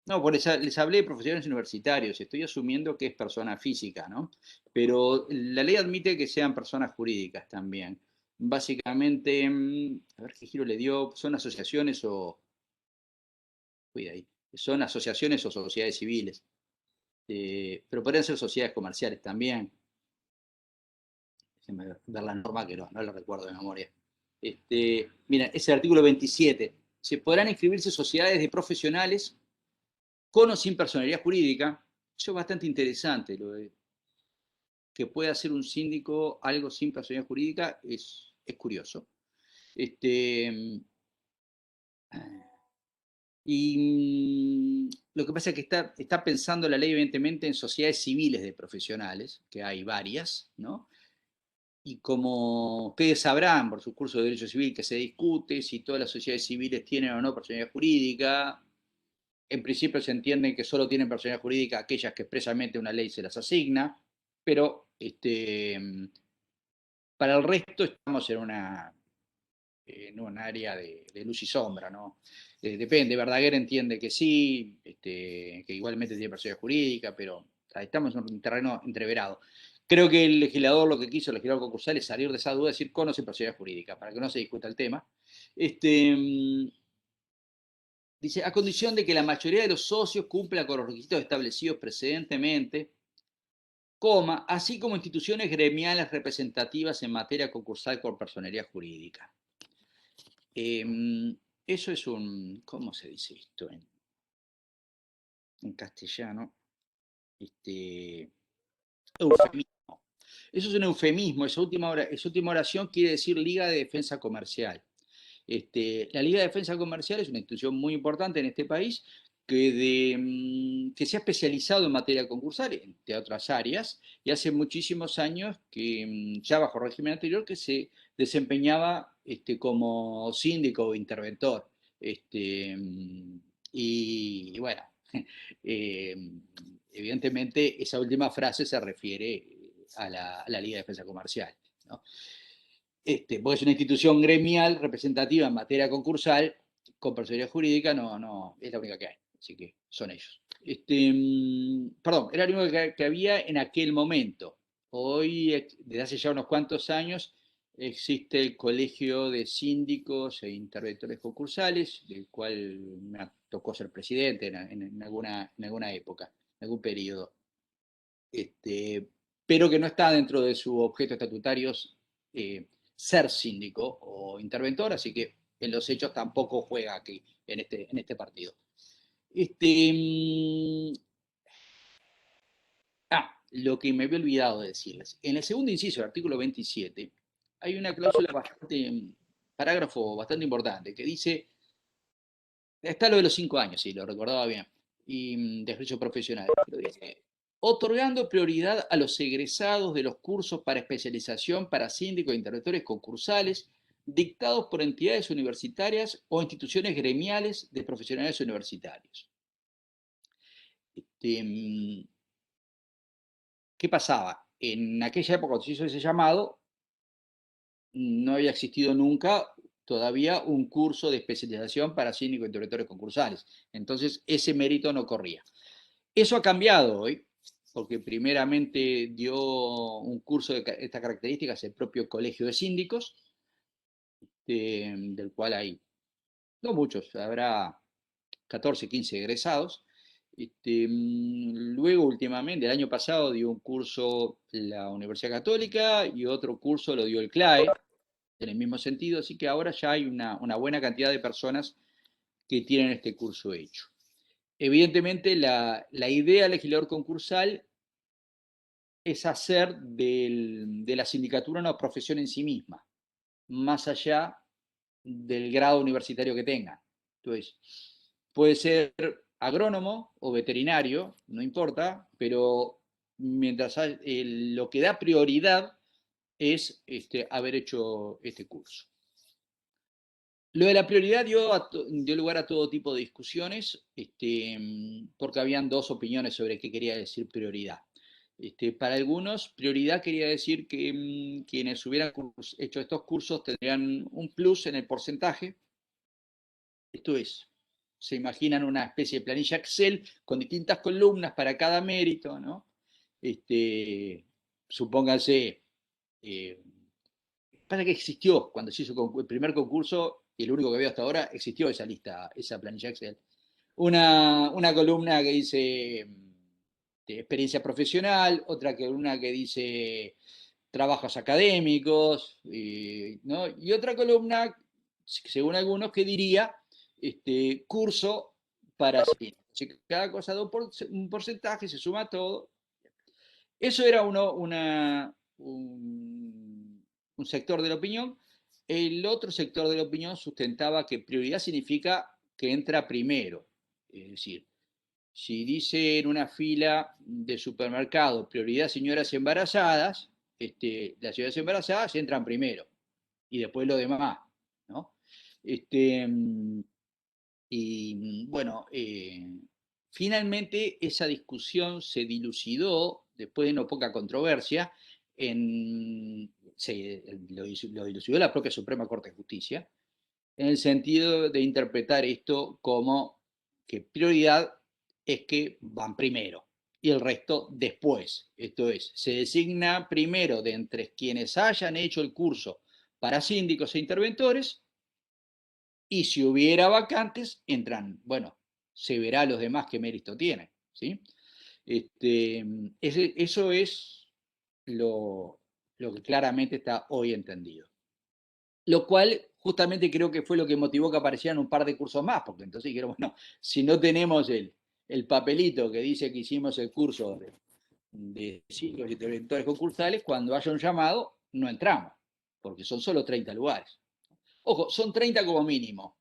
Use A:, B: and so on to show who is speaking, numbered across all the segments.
A: No, por eso les hablé de profesionales universitarios, estoy asumiendo que es persona física, ¿no? Pero la ley admite que sean personas jurídicas también. Básicamente, a ver qué giro le dio, son asociaciones o, cuida ahí, son asociaciones o sociedades civiles, pero podrían ser sociedades comerciales también. Déjenme ver la norma que no la recuerdo de memoria. Mira, es el artículo 27. Se podrán inscribirse sociedades de profesionales con o sin personalidad jurídica. Eso es bastante interesante, lo de que pueda hacer un síndico algo sin personalidad jurídica es curioso. Este, y lo que pasa es que está pensando la ley, evidentemente, en sociedades civiles de profesionales, que hay varias, ¿no? Y como ustedes sabrán por sus cursos de Derecho Civil que se discute si todas las sociedades civiles tienen o no personalidad jurídica, en principio se entiende que solo tienen personalidad jurídica aquellas que expresamente una ley se las asigna, pero para el resto estamos en un área de luz y sombra, ¿no? Depende, Verdaguer entiende que sí, que igualmente tiene personalidad jurídica, pero estamos en un terreno entreverado. Creo que el legislador concursal, es salir de esa duda y decir conoce personalidad jurídica, para que no se discuta el tema. Dice, a condición de que la mayoría de los socios cumpla con los requisitos establecidos precedentemente, coma, así como instituciones gremiales representativas en materia concursal con personería jurídica. Eso es ¿cómo se dice esto en castellano? Eufemismo. Eso es un eufemismo, esa última oración quiere decir Liga de Defensa Comercial. La Liga de Defensa Comercial es una institución muy importante en este país que se ha especializado en materia concursal, entre otras áreas, y hace muchísimos años que, ya bajo régimen anterior, que se desempeñaba como síndico o interventor. Y bueno, eh, evidentemente esa última frase se refiere a la Liga de Defensa Comercial, ¿no? Porque es una institución gremial representativa en materia concursal, con personalidad jurídica no, es la única que hay, así que son ellos. Perdón, era lo único que había en aquel momento. Hoy, desde hace ya unos cuantos años, existe el Colegio de Síndicos e Interventores Concursales, del cual me tocó ser presidente en alguna época, en algún periodo. Pero que no está dentro de sus objetos estatutarios ser síndico o interventor, así que en los hechos tampoco juega aquí, en este partido. Este, mm, lo que me había olvidado de decirles. En el segundo inciso del artículo 27 hay una cláusula parágrafo bastante importante, que dice, está lo de los 5 años, si lo recordaba bien, y de ejercicio profesional, pero dice, otorgando prioridad a los egresados de los cursos para especialización para síndicos e interventores concursales dictados por entidades universitarias o instituciones gremiales de profesionales universitarios. ¿Qué pasaba? En aquella época, cuando se hizo ese llamado, no había existido nunca todavía un curso de especialización para síndicos e interventores concursales. Entonces, ese mérito no corría. Eso ha cambiado hoy, porque primeramente dio un curso de estas características el propio Colegio de Síndicos, del cual hay, no muchos, habrá 14, 15 egresados. Luego, últimamente, el año pasado dio un curso la Universidad Católica y otro curso lo dio el CLAE, en el mismo sentido, así que ahora ya hay una buena cantidad de personas que tienen este curso hecho. Evidentemente, la idea del legislador concursal es hacer de la sindicatura una profesión en sí misma, más allá del grado universitario que tenga. Entonces, puede ser agrónomo o veterinario, no importa, pero mientras lo que da prioridad es haber hecho este curso. Lo de la prioridad dio lugar a todo tipo de discusiones, porque habían dos opiniones sobre qué quería decir prioridad. Para algunos, prioridad quería decir que quienes hubieran hecho estos cursos tendrían un plus en el porcentaje. Esto es, se imaginan una especie de planilla Excel con distintas columnas para cada mérito, ¿no? Supónganse, pasa que existió, cuando se hizo el primer concurso, y el único que veo hasta ahora, existió esa lista, esa planilla Excel. Una columna que dice experiencia profesional, otra columna que dice trabajos académicos, ¿no? Y otra columna, según algunos, que diría curso para cada cosa da un porcentaje, se suma todo. Eso era un sector de la opinión. El otro sector de la opinión sustentaba que prioridad significa que entra primero. Es decir, si dice en una fila de supermercado prioridad señoras embarazadas, las señoras embarazadas entran primero y después lo demás, ¿no? Y bueno, finalmente esa discusión se dilucidó, después de no poca controversia, lo dilucidó la propia Suprema Corte de Justicia, en el sentido de interpretar esto como que prioridad es que van primero y el resto después. Esto es, se designa primero de entre quienes hayan hecho el curso para síndicos e interventores, y si hubiera vacantes, entran, bueno, se verá a los demás qué mérito tienen, ¿sí? Eso es lo que claramente está hoy entendido. Lo cual justamente creo que fue lo que motivó que aparecieran un par de cursos más, porque entonces dijeron, bueno, si no tenemos el papelito que dice que hicimos el curso de ciclos y interventores concursales, cuando haya un llamado, no entramos, porque son solo 30 lugares. Ojo, son 30 como mínimo.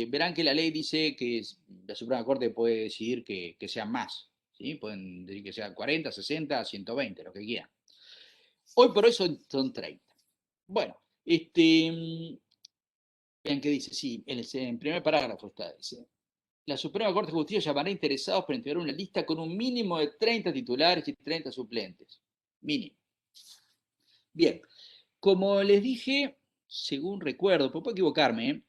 A: Verán que la ley dice que la Suprema Corte puede decidir que sean más. ¿Sí? Pueden decir que sean 40, 60, 120, lo que quieran. Hoy por hoy son 30. Bueno, vean que dice, sí, en primer parágrafo está, dice, la Suprema Corte de Justicia llamará interesados para integrar una lista con un mínimo de 30 titulares y 30 suplentes. Mínimo. Bien, como les dije, según recuerdo, pero puedo equivocarme,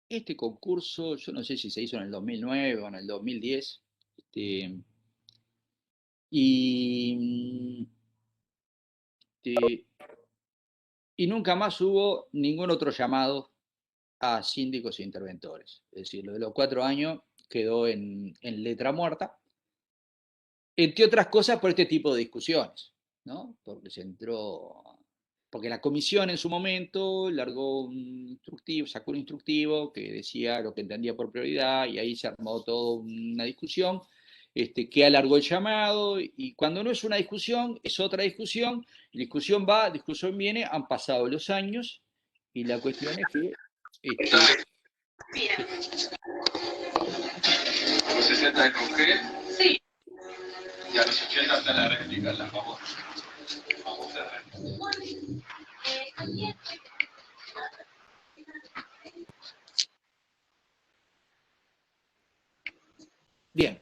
A: este concurso, yo no sé si se hizo en el 2009 o en el 2010, y, y nunca más hubo ningún otro llamado a síndicos e interventores. Es decir, lo de los 4 años quedó en letra muerta, entre otras cosas por este tipo de discusiones, ¿no? Porque la comisión en su momento largó un instructivo, sacó un instructivo que decía lo que entendía por prioridad, y ahí se armó toda una discusión que alargó el llamado, y cuando no es una discusión, es otra discusión, y discusión va, discusión viene, han pasado los años, y la cuestión es que...
B: ¿Los 60 de coger? Sí. Y a los 80 hasta la réplica, la famosa.
A: Bien.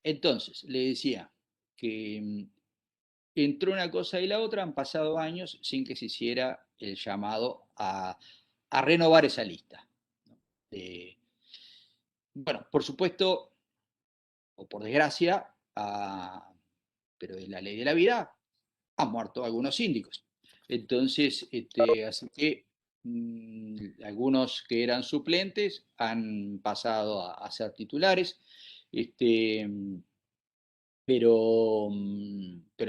A: Entonces, le decía que entre una cosa y la otra han pasado años sin que se hiciera el llamado a renovar esa lista. Bueno, por supuesto, o por desgracia, pero es la ley de la vida, han muerto algunos síndicos. Entonces, así que algunos que eran suplentes han pasado a ser titulares. Pero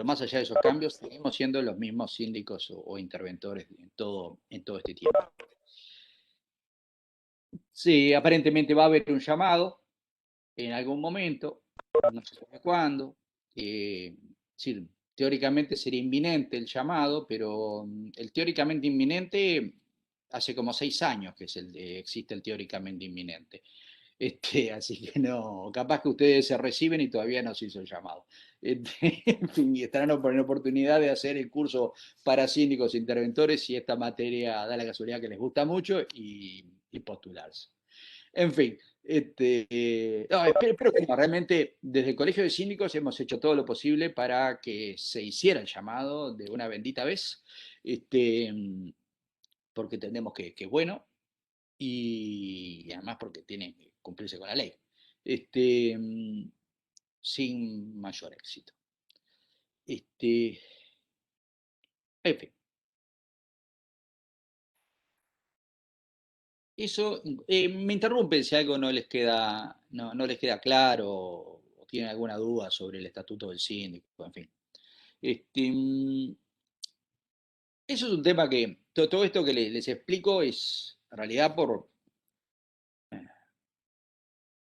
A: más allá de esos cambios, seguimos siendo los mismos síndicos o interventores en todo este tiempo. Sí, aparentemente va a haber un llamado en algún momento, no se sabe cuándo. Sí, teóricamente sería inminente el llamado, pero el teóricamente inminente hace como 6 años que existe el teóricamente inminente. Así que no, capaz que ustedes se reciben y todavía no se hizo el llamado. En fin, y estarán en oportunidad de hacer el curso para síndicos e interventores si esta materia da la casualidad que les gusta mucho y postularse. En fin, no, espero que no. Realmente desde el Colegio de Síndicos hemos hecho todo lo posible para que se hiciera el llamado de una bendita vez. porque entendemos que es bueno y además porque tiene que cumplirse con la ley, sin mayor éxito. En fin, eso, me interrumpen si algo no les queda, no les queda claro o tienen alguna duda sobre el estatuto del síndico, en fin. Este, mm, Eso es un tema que todo esto que les explico es en realidad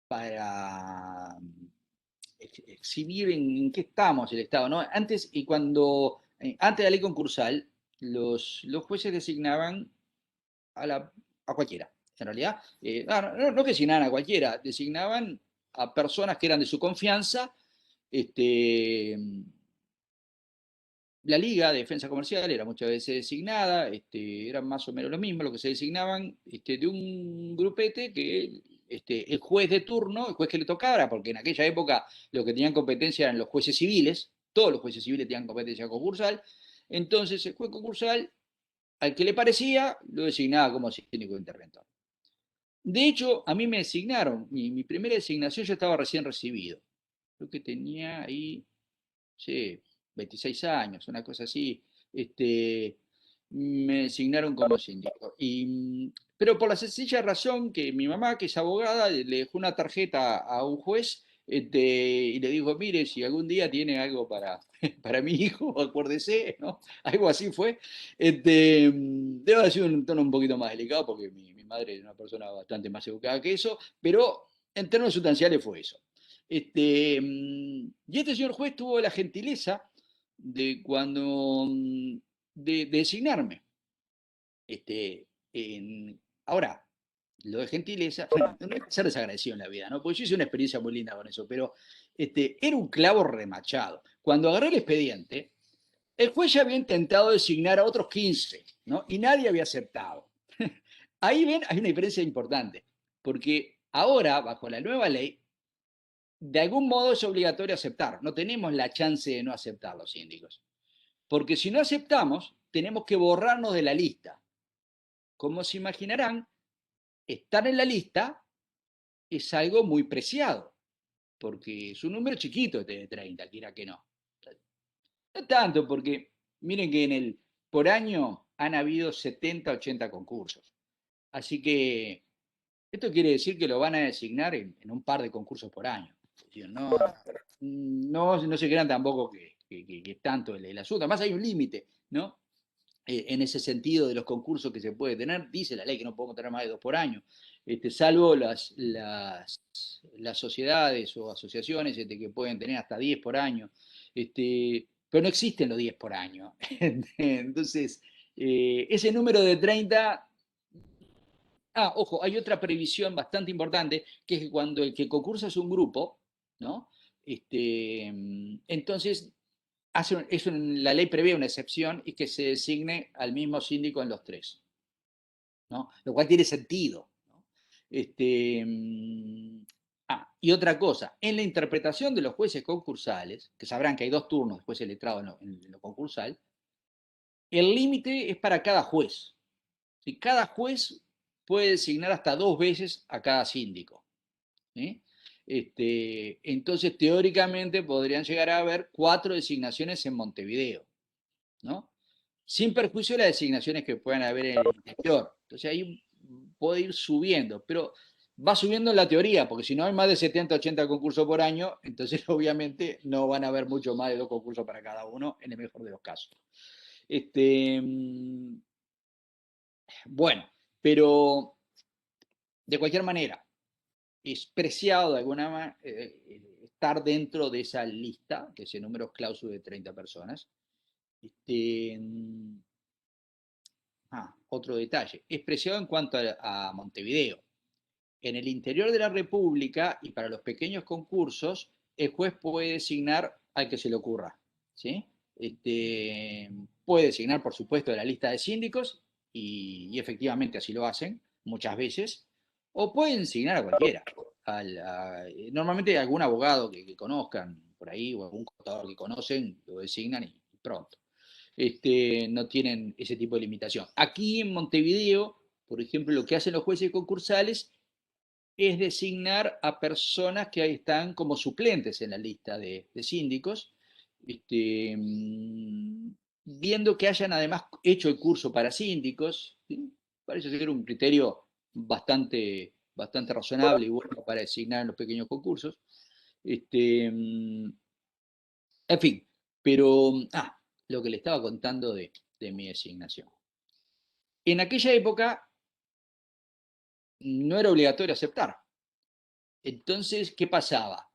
A: para exhibir en qué estamos el Estado, ¿no? Antes de la ley concursal, los jueces designaban a cualquiera, en realidad. No que designaban a cualquiera, designaban a personas que eran de su confianza. este, la Liga de Defensa Comercial era muchas veces designada, eran más o menos lo mismo, lo que se designaban de un grupete que el juez de turno, el juez que le tocara, porque en aquella época lo que tenían competencia eran los jueces civiles, todos los jueces civiles tenían competencia concursal, entonces el juez concursal, al que le parecía, lo designaba como síndico interventor. De hecho, a mí me designaron, mi primera designación yo estaba recién recibido, creo que tenía ahí, sí, 26 años, una cosa así, me designaron como síndico. Pero por la sencilla razón que mi mamá, que es abogada, le dejó una tarjeta a un juez y le dijo, mire, si algún día tiene algo para mi hijo, acuérdese, ¿no? Algo así fue. Debe haber sido un tono un poquito más delicado porque mi madre es una persona bastante más educada que eso, pero en términos sustanciales fue eso. Y este señor juez tuvo la gentileza de de designarme. Ahora, lo de gentileza, bueno, no hay que ser desagradecido en la vida, ¿no? Porque yo hice una experiencia muy linda con eso, pero era un clavo remachado. Cuando agarré el expediente, el juez ya había intentado designar a otros 15, ¿no? Y nadie había aceptado. Ahí ven, hay una diferencia importante, porque ahora, bajo la nueva ley, de algún modo es obligatorio aceptar. No tenemos la chance de no aceptar los síndicos. Porque si no aceptamos, tenemos que borrarnos de la lista. Como se imaginarán, estar en la lista es algo muy preciado, porque es un número chiquito este de 30, quiera que no. No tanto, porque miren que por año han habido 70, 80 concursos. Así que esto quiere decir que lo van a designar en un par de concursos por año. No se crean tampoco que es tanto el asunto. Además hay un límite, ¿no? En ese sentido de los concursos que se puede tener, dice la ley que no podemos tener más de 2 por año, salvo las sociedades o asociaciones que pueden tener hasta 10 por año, pero no existen los 10 por año. Entonces, ese número de 30. Ojo, hay otra previsión bastante importante, que es que cuando el que concursa es un grupo, ¿no? Entonces, la ley prevé una excepción y que se designe al mismo síndico en los tres, ¿no? Lo cual tiene sentido, ¿no? Y otra cosa, en la interpretación de los jueces concursales, que sabrán que hay 2 turnos de jueces letrados en lo concursal, el límite es para cada juez. ¿Sí? Cada juez puede designar hasta 2 veces a cada síndico. ¿Sí? Entonces, teóricamente podrían llegar a haber 4 designaciones en Montevideo, ¿no? Sin perjuicio de las designaciones que puedan haber en el interior. Entonces, ahí puede ir subiendo, pero va subiendo en la teoría, porque si no hay más de 70, 80 concursos por año, entonces obviamente no van a haber mucho más de 2 concursos para cada uno, en el mejor de los casos. Bueno, pero de cualquier manera, es preciado de alguna manera estar dentro de esa lista, de ese número clausus de 30 personas. Este, Otro detalle, es preciado en cuanto a Montevideo. En el interior de la República y para los pequeños concursos, el juez puede designar al que se le ocurra. ¿Sí? Puede designar, por supuesto, de la lista de síndicos, y efectivamente así lo hacen muchas veces, o pueden designar a cualquiera. Normalmente algún abogado que conozcan por ahí o algún contador que conocen lo designan y pronto. no tienen ese tipo de limitación. Aquí en Montevideo, por ejemplo, lo que hacen los jueces concursales es designar a personas que ahí están como suplentes en la lista de síndicos, viendo que hayan además hecho el curso para síndicos. ¿Sí? Parece ser un criterio bastante razonable y bueno para designar en los pequeños concursos. En fin, pero, lo que le estaba contando de mi designación. En aquella época no era obligatorio aceptar. Entonces, ¿qué pasaba?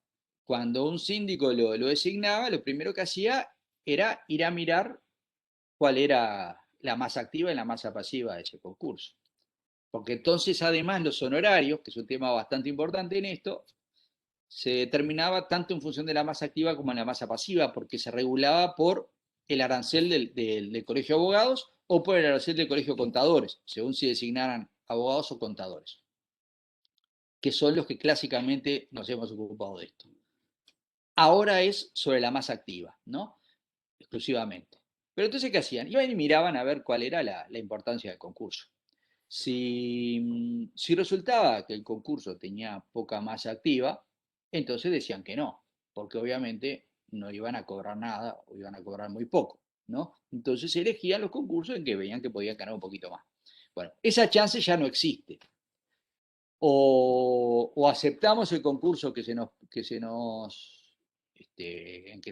A: Cuando un síndico lo designaba, lo primero que hacía era ir a mirar cuál era la masa activa y la masa pasiva de ese concurso. Porque entonces, además, los honorarios, que es un tema bastante importante en esto, se determinaba tanto en función de la masa activa como en la masa pasiva, porque se regulaba por el arancel del Colegio de Abogados o por el arancel del Colegio de Contadores, según si designaran abogados o contadores, que son los que clásicamente nos hemos ocupado de esto. Ahora es sobre la masa activa, ¿no? Exclusivamente. Pero entonces, ¿qué hacían? Iban y miraban a ver cuál era la importancia del concurso. Si resultaba que el concurso tenía poca masa activa, entonces decían que no, porque obviamente no iban a cobrar nada o iban a cobrar muy poco, ¿no? Entonces se elegían los concursos en que veían que podían ganar un poquito más. Bueno, esa chance ya no existe. O aceptamos el concurso en que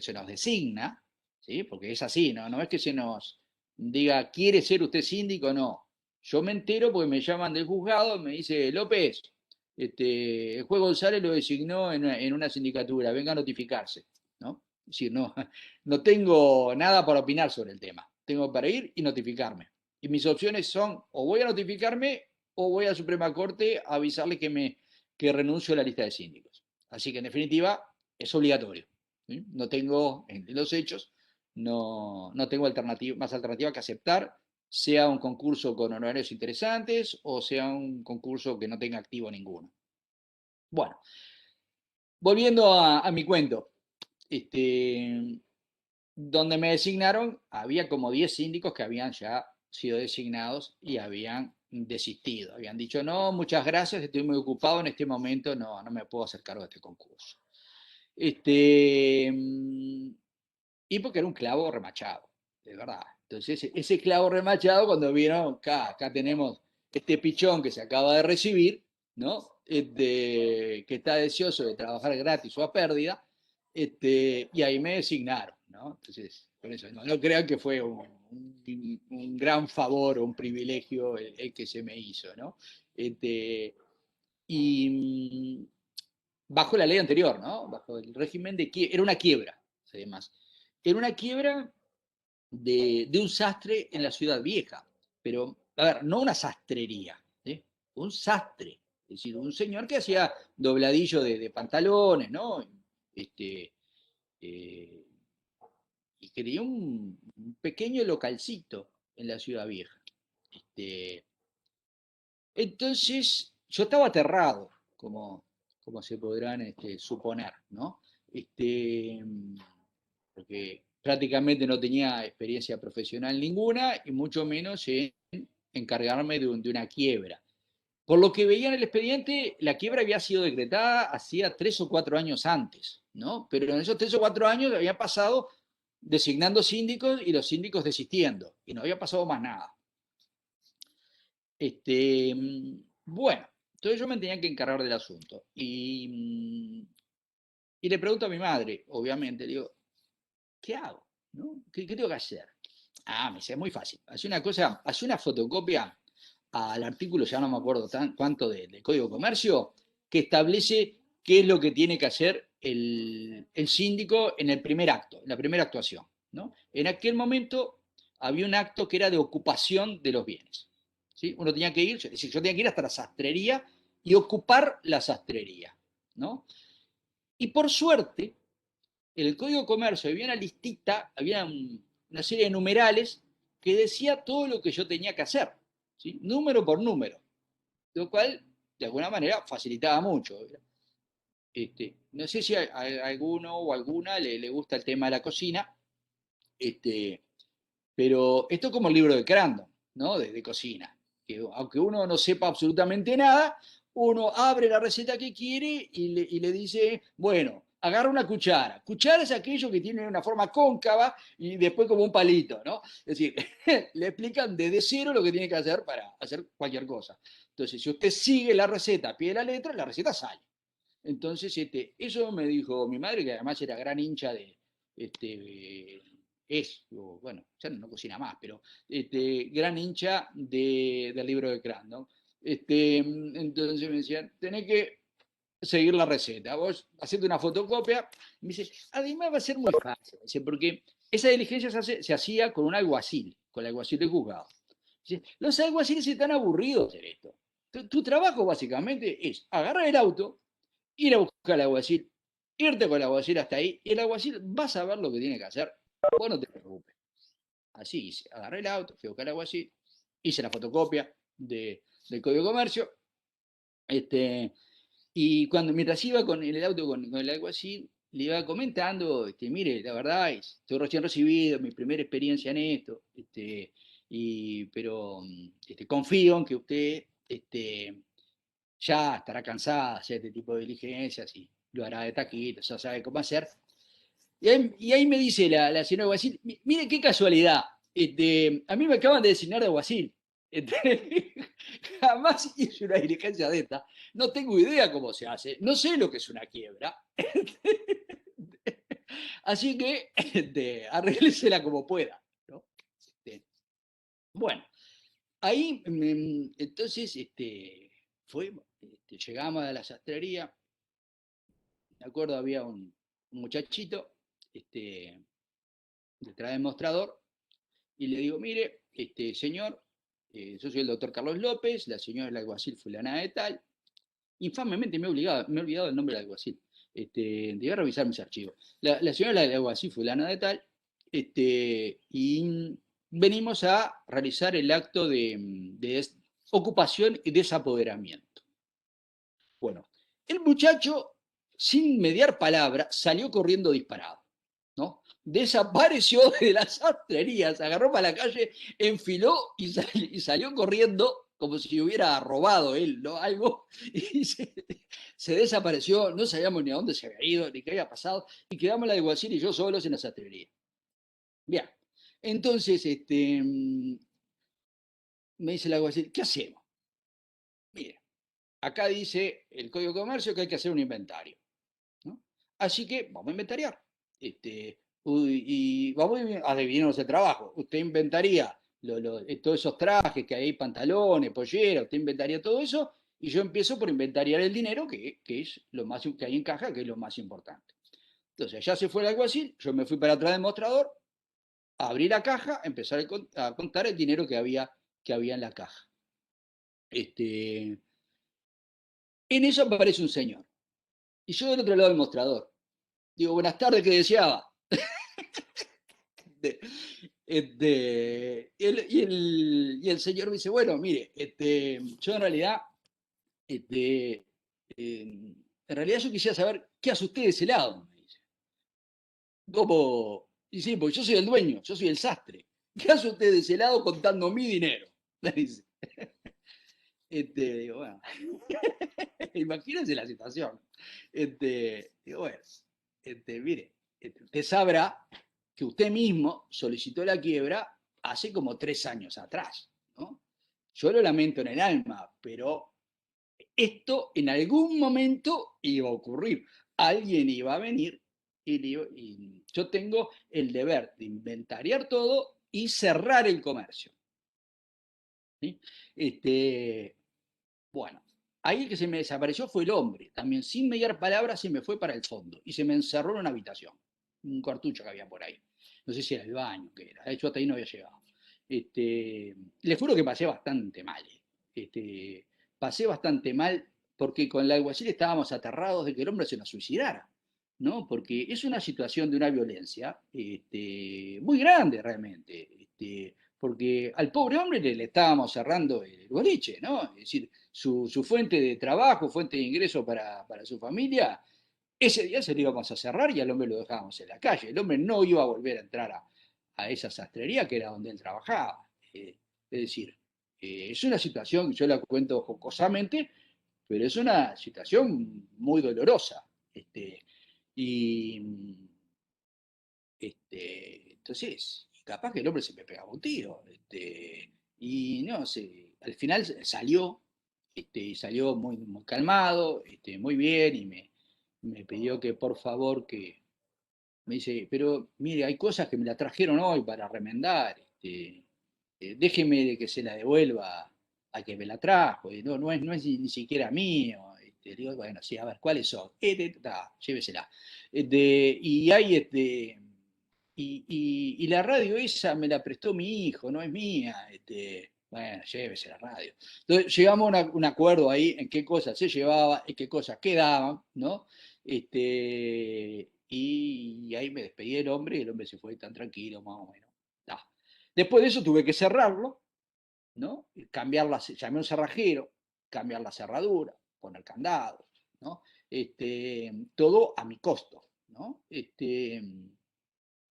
A: se nos designa, ¿sí? Porque es así, ¿no? No es que se nos diga, ¿quiere ser usted síndico? No. Yo me entero porque me llaman del juzgado, me dice, López, el juez González lo designó en una sindicatura, venga a notificarse, ¿no? Es decir, no, no tengo nada para opinar sobre el tema, tengo para ir y notificarme. Y mis opciones son, o voy a notificarme o voy a la Suprema Corte a avisarle que renuncio a la lista de síndicos. Así que en definitiva es obligatorio. ¿Sí? No tengo, en los hechos, no tengo más alternativa que aceptar, sea un concurso con honorarios interesantes o sea un concurso que no tenga activo ninguno. Bueno, volviendo a mi cuento, donde me designaron, había como 10 síndicos que habían ya sido designados y habían desistido. Habían dicho, no, muchas gracias, estoy muy ocupado en este momento, no me puedo hacer cargo de este concurso. Y porque era un clavo remachado, de verdad. Entonces, ese clavo remachado, cuando vieron, acá tenemos este pichón que se acaba de recibir, ¿no? Que está deseoso de trabajar gratis o a pérdida, y ahí me designaron, ¿no? Entonces, por eso, no crean que fue un gran favor o un privilegio el que se me hizo, ¿no? Y bajo la ley anterior, ¿no? Bajo el régimen de quiebra, era una quiebra, además. Era una quiebra de un sastre en la ciudad vieja, pero, a ver, no una sastrería, ¿sí? Un sastre, es decir, un señor que hacía dobladillo de pantalones, ¿no? Este, eh, y que tenía un pequeño localcito en la ciudad vieja. Entonces, yo estaba aterrado, como se podrán suponer, ¿no? Este, porque prácticamente no tenía experiencia profesional ninguna y mucho menos en encargarme de una quiebra. Por lo que veía en el expediente, la quiebra había sido decretada hacía 3 o 4 años antes, ¿no? Pero en esos 3 o 4 años había pasado designando síndicos y los síndicos desistiendo, y no había pasado más nada. Bueno, entonces yo me tenía que encargar del asunto. Y le pregunto a mi madre, obviamente, le digo, ¿qué hago? ¿No? ¿Qué tengo que hacer? Me dice, es muy fácil. Hace una fotocopia al artículo, ya no me acuerdo cuánto del Código de Comercio, que establece qué es lo que tiene que hacer el síndico en el primer acto, en la primera actuación, ¿no? En aquel momento había un acto que era de ocupación de los bienes. ¿Sí? Uno tenía que ir, es decir, yo tenía que ir hasta la sastrería y ocupar la sastrería, ¿no? Y por suerte, en el Código de Comercio había una listita, había una serie de numerales que decía todo lo que yo tenía que hacer, ¿sí? Número por número, lo cual de alguna manera facilitaba mucho. No sé si a alguno o alguna le gusta el tema de la cocina, Pero esto es como el libro de Crandon, ¿no? De cocina. Que aunque uno no sepa absolutamente nada, uno abre la receta que quiere y le dice, bueno, agarra una cuchara. Cuchara es aquello que tiene una forma cóncava y después como un palito, ¿no? Es decir, le explican desde cero lo que tiene que hacer para hacer cualquier cosa. Entonces, si usted sigue la receta a pie de la letra, la receta sale. Entonces, eso me dijo mi madre, que además era gran hincha de, bueno, ya no cocina más, pero gran hincha del libro de Crandon. Entonces me decían, tenés que seguir la receta. Vos haciendo una fotocopia, me dice, además va a ser muy fácil, dice, porque esa diligencia se hacía con un alguacil, con el alguacil de juzgado. Dice, los alguaciles están aburridos de esto. Tu trabajo básicamente es agarrar el auto, ir a buscar al alguacil, irte con el alguacil hasta ahí, y el alguacil va a saber lo que tiene que hacer. Vos no te preocupes. Así hice, agarré el auto, fui a buscar el alguacil, hice la fotocopia del Código de Comercio, y mientras iba con el auto con el alguacil, le iba comentando, mire, la verdad, estoy recién recibido, mi primera experiencia en esto, pero confío en que usted ya estará cansada de hacer este tipo de diligencias y lo hará de taquito, ya sabe cómo hacer. Y ahí me dice la señora Guasil, mire qué casualidad, a mí me acaban de designar de Guasil. Jamás hice una diligencia de esta, no tengo idea cómo se hace, no sé lo que es una quiebra. Así que arréglesela como pueda, ¿no? Bueno, ahí entonces llegamos a la sastrería, me acuerdo había un muchachito detrás del mostrador, y le digo, mire, señor, yo soy el doctor Carlos López, la señora es la alguacil fulana de tal. Infamemente me he olvidado el nombre del alguacil. Debí revisar mis archivos. La señora es la alguacil fulana de tal, y venimos a realizar el acto de ocupación y desapoderamiento. Bueno, el muchacho, sin mediar palabra, salió corriendo disparado, ¿no? Desapareció de las sastrerías, agarró para la calle, enfiló y salió corriendo como si hubiera robado él, ¿no? Algo, y se desapareció, no sabíamos ni a dónde se había ido, ni qué había pasado, y quedamos la de Guacil y yo solos en la sastrería. Bien, entonces me dice la Guacil, ¿qué hacemos? Mire, acá dice el Código de Comercio que hay que hacer un inventario, ¿no? Así que vamos a inventariar. Y vamos a dividirnos el trabajo. Usted inventaría todos esos trajes que hay, pantalones, polleras, usted inventaría todo eso, y yo empiezo por inventariar el dinero, que es lo más que hay en caja, que es lo más importante. Entonces, ya se fue el alguacil, yo me fui para atrás del mostrador, abrí la caja, empezar a contar el dinero que había en la caja. En eso aparece un señor. Y yo del otro lado del mostrador. Digo, buenas tardes, ¿qué deseaba? Y el señor me dice, bueno, mire, yo en realidad, yo quisiera saber qué hace usted de ese lado, me dice. ¿Cómo? Y sí, porque yo soy el dueño, yo soy el sastre. ¿Qué hace usted de ese lado contando mi dinero? Me dice. Digo, bueno, imagínense la situación. Digo, bueno, mire, usted sabrá que usted mismo solicitó la quiebra hace como 3 años atrás, ¿no? Yo lo lamento en el alma, pero esto en algún momento iba a ocurrir. Alguien iba a venir y yo tengo el deber de inventariar todo y cerrar el comercio. ¿Sí? Bueno, ahí el que se me desapareció fue el hombre. También sin mediar palabras se me fue para el fondo y se me encerró en una habitación. Un cartucho que había por ahí. No sé si era el baño, que era. De hecho, hasta ahí no había llegado. Les juro que pasé bastante mal. Pasé bastante mal porque con el alguacil estábamos aterrados de que el hombre se nos suicidara, ¿no? Porque es una situación de una violencia muy grande realmente. Porque al pobre hombre le estábamos cerrando el boliche, ¿no? Es decir, su fuente de trabajo, fuente de ingreso para su familia, ese día se lo íbamos a cerrar y al hombre lo dejábamos en la calle. El hombre no iba a volver a entrar a esa sastrería que era donde él trabajaba. Es decir, es una situación, yo la cuento jocosamente, pero es una situación muy dolorosa. Y entonces, capaz que el hombre se me pegaba un tiro. Y no sé, al final salió, salió muy, muy calmado, muy bien, y me pidió que por favor me dice, pero mire, hay cosas que me la trajeron hoy para remendar, déjeme de que se la devuelva a que me la trajo, y no es ni siquiera mío. Digo, bueno, sí, a ver, ¿cuáles son? Llévesela. Y hay y la radio esa me la prestó mi hijo, no es mía. Bueno, llévese la radio. Entonces llegamos a un acuerdo ahí en qué cosas se llevaba y qué cosas quedaban, ¿no? Y ahí me despedí del hombre y el hombre se fue tan tranquilo, más o menos. Ta. Después de eso tuve que cerrarlo, ¿no? Llamé a un cerrajero, cambiar la cerradura, poner candados, ¿no? Todo a mi costo, ¿no?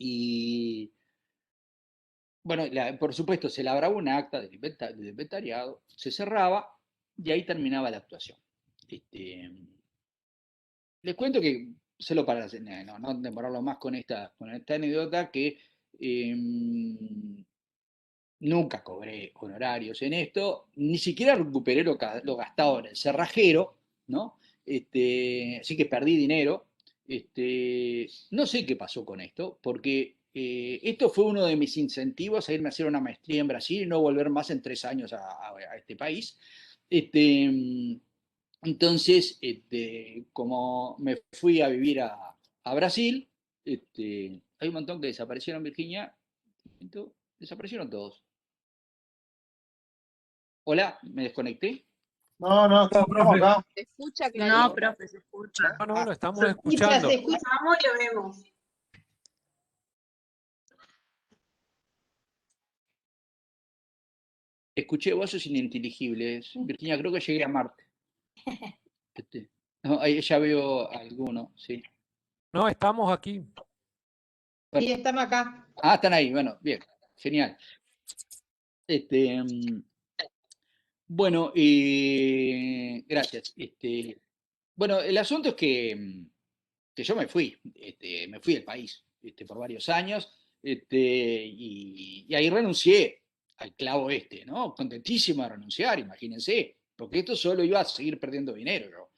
A: Y bueno, por supuesto, se labraba un acta del inventariado, se cerraba y ahí terminaba la actuación. Les cuento que, solo para no demorarlo más con esta anécdota, que eh, nunca cobré honorarios en esto, ni siquiera recuperé lo gastado en el cerrajero, ¿no? Así que perdí dinero. No sé qué pasó con esto, porque esto fue uno de mis incentivos a irme a hacer una maestría en Brasil y no volver más en 3 años a este país. Este, entonces, como me fui a vivir a Brasil, hay un montón que desaparecieron, Virginia, desaparecieron todos. Hola, me desconecté.
C: No, no,
D: No,
C: estamos
D: profe.
C: acá.
E: Se escucha
F: No,
E: clarito.
F: profe, se escucha.
D: No, lo estamos
F: Se
D: escuchando.
F: escuchamos y lo vemos.
A: Escuché voces ininteligibles. Virginia, creo que llegué a Marte. No, ahí ya veo alguno, sí.
D: No, estamos aquí.
F: Sí, estamos acá.
A: Ah, están ahí, bueno, bien, genial. Bueno, gracias. Bueno, el asunto es que yo me fui del país por varios años, y ahí renuncié al clavo ¿no? Contentísimo de renunciar, imagínense, porque esto solo iba a seguir perdiendo dinero yo,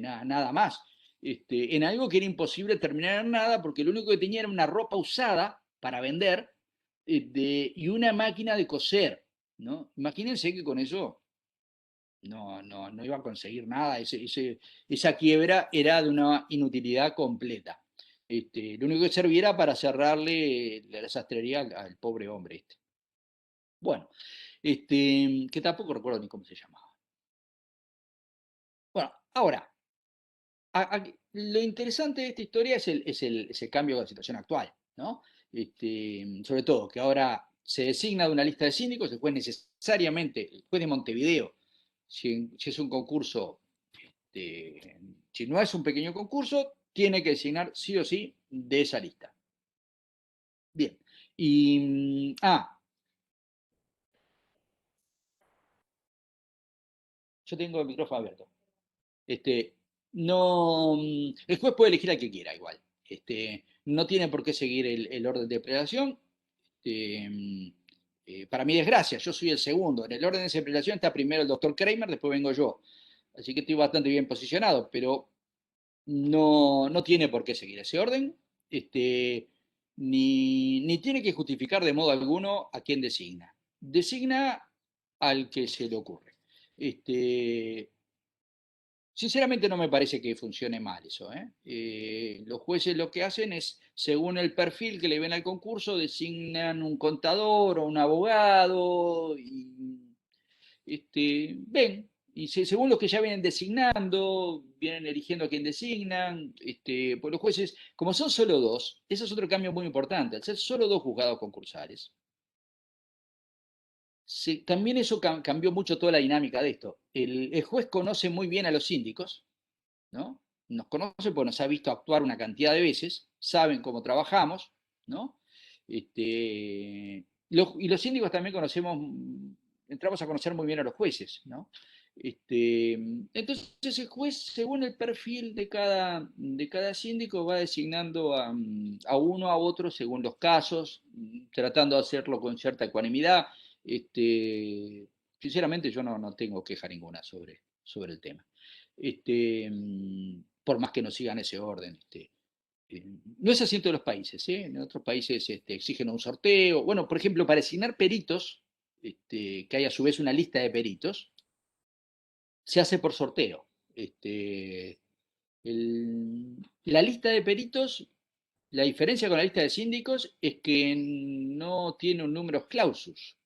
A: nada más. En algo que era imposible terminar en nada, porque lo único que tenía era una ropa usada para vender, y una máquina de coser, ¿no? Imagínense que con eso no iba a conseguir nada. Esa quiebra era de una inutilidad completa. Lo único que serviera para cerrarle la sastrería al pobre hombre. Bueno, que tampoco recuerdo ni cómo se llamaba. Bueno, ahora, lo interesante de esta historia es el cambio de la situación actual, ¿no? Sobre todo que ahora se designa de una lista de síndicos, después necesariamente, el juez de Montevideo, si es un concurso, si no es un pequeño concurso, tiene que designar sí o sí de esa lista. Bien. Yo tengo el micrófono abierto. No, el juez puede elegir al que quiera igual. No tiene por qué seguir el orden de prelación. Para mi desgracia, yo soy el segundo. En el orden de prelación está primero el doctor Kramer, después vengo yo. Así que estoy bastante bien posicionado, pero no tiene por qué seguir ese orden, ni tiene que justificar de modo alguno a quién designa. Designa al que se le ocurre. Sinceramente no me parece que funcione mal eso. Los jueces lo que hacen es, según el perfil que le ven al concurso, designan un contador o un abogado y ven. Y según los que ya vienen designando, vienen eligiendo a quién designan, pues los jueces, como son solo dos, ese es otro cambio muy importante, al ser solo dos juzgados concursales, también eso cambió mucho toda la dinámica de esto. El juez conoce muy bien a los síndicos, ¿no? Nos conoce porque nos ha visto actuar una cantidad de veces, saben cómo trabajamos, ¿no? Y los síndicos también entramos a conocer muy bien a los jueces, ¿no? Entonces el juez, según el perfil de cada síndico, va designando a uno a otro según los casos, tratando de hacerlo con cierta ecuanimidad. Sinceramente yo no tengo queja ninguna sobre el tema. Por más que no sigan ese orden. No es así en todos los países, ¿eh? En otros países exigen un sorteo. Bueno, por ejemplo, para designar peritos, que hay a su vez una lista de peritos, se hace por sorteo. La lista de peritos, la diferencia con la lista de síndicos es que no tiene un número clausus.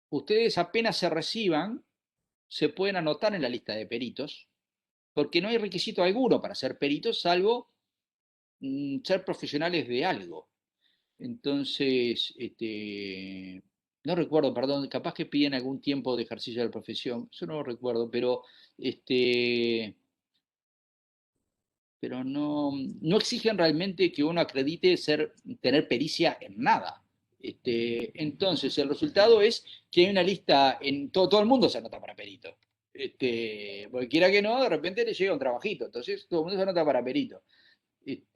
A: Ustedes apenas se reciban, se pueden anotar en la lista de peritos, porque no hay requisito alguno para ser peritos, salvo ser profesionales de algo. Entonces, no recuerdo, perdón, capaz que piden algún tiempo de ejercicio de la profesión, yo no lo recuerdo, este, pero no exigen realmente que uno acredite tener pericia en nada. Entonces, el resultado es que hay una lista, todo el mundo se anota para perito. Porque quiera que no, de repente le llega un trabajito, entonces todo el mundo se anota para perito.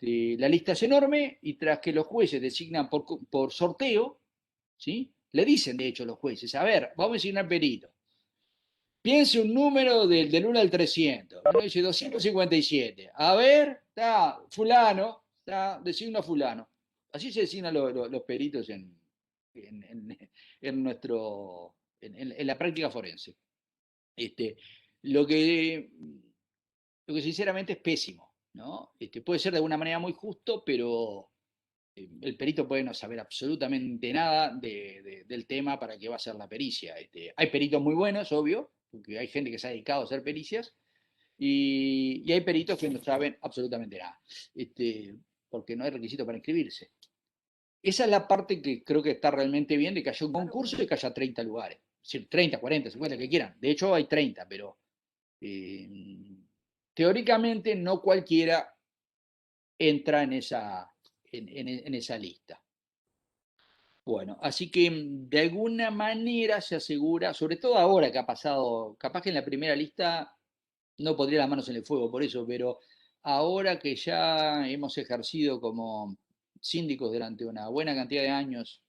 A: La lista es enorme y tras que los jueces designan por sorteo, ¿sí? Le dicen, de hecho, los jueces, a ver, vamos a designar perito. Piense un número del 1 al 300. Uno dice 257. A ver, está, fulano, está, designa fulano. Así se designan los peritos en nuestro, en la práctica forense. Lo que, lo que sinceramente es pésimo, ¿no? Puede ser de alguna manera muy justo, pero el perito puede no saber absolutamente nada del tema para qué va a ser la pericia. Hay peritos muy buenos, obvio, porque hay gente que se ha dedicado a hacer pericias, y hay peritos que no saben absolutamente nada, porque no hay requisito para inscribirse. Esa es la parte que creo que está realmente bien, de que haya un concurso y que haya 30 lugares. Es decir, 30, 40, 50, que quieran. De hecho, hay 30, pero teóricamente no cualquiera entra en esa lista. Bueno, así que de alguna manera se asegura, sobre todo ahora que ha pasado, capaz que en la primera lista no pondría las manos en el fuego por eso, pero ahora que ya hemos ejercido como síndicos durante una buena cantidad de años,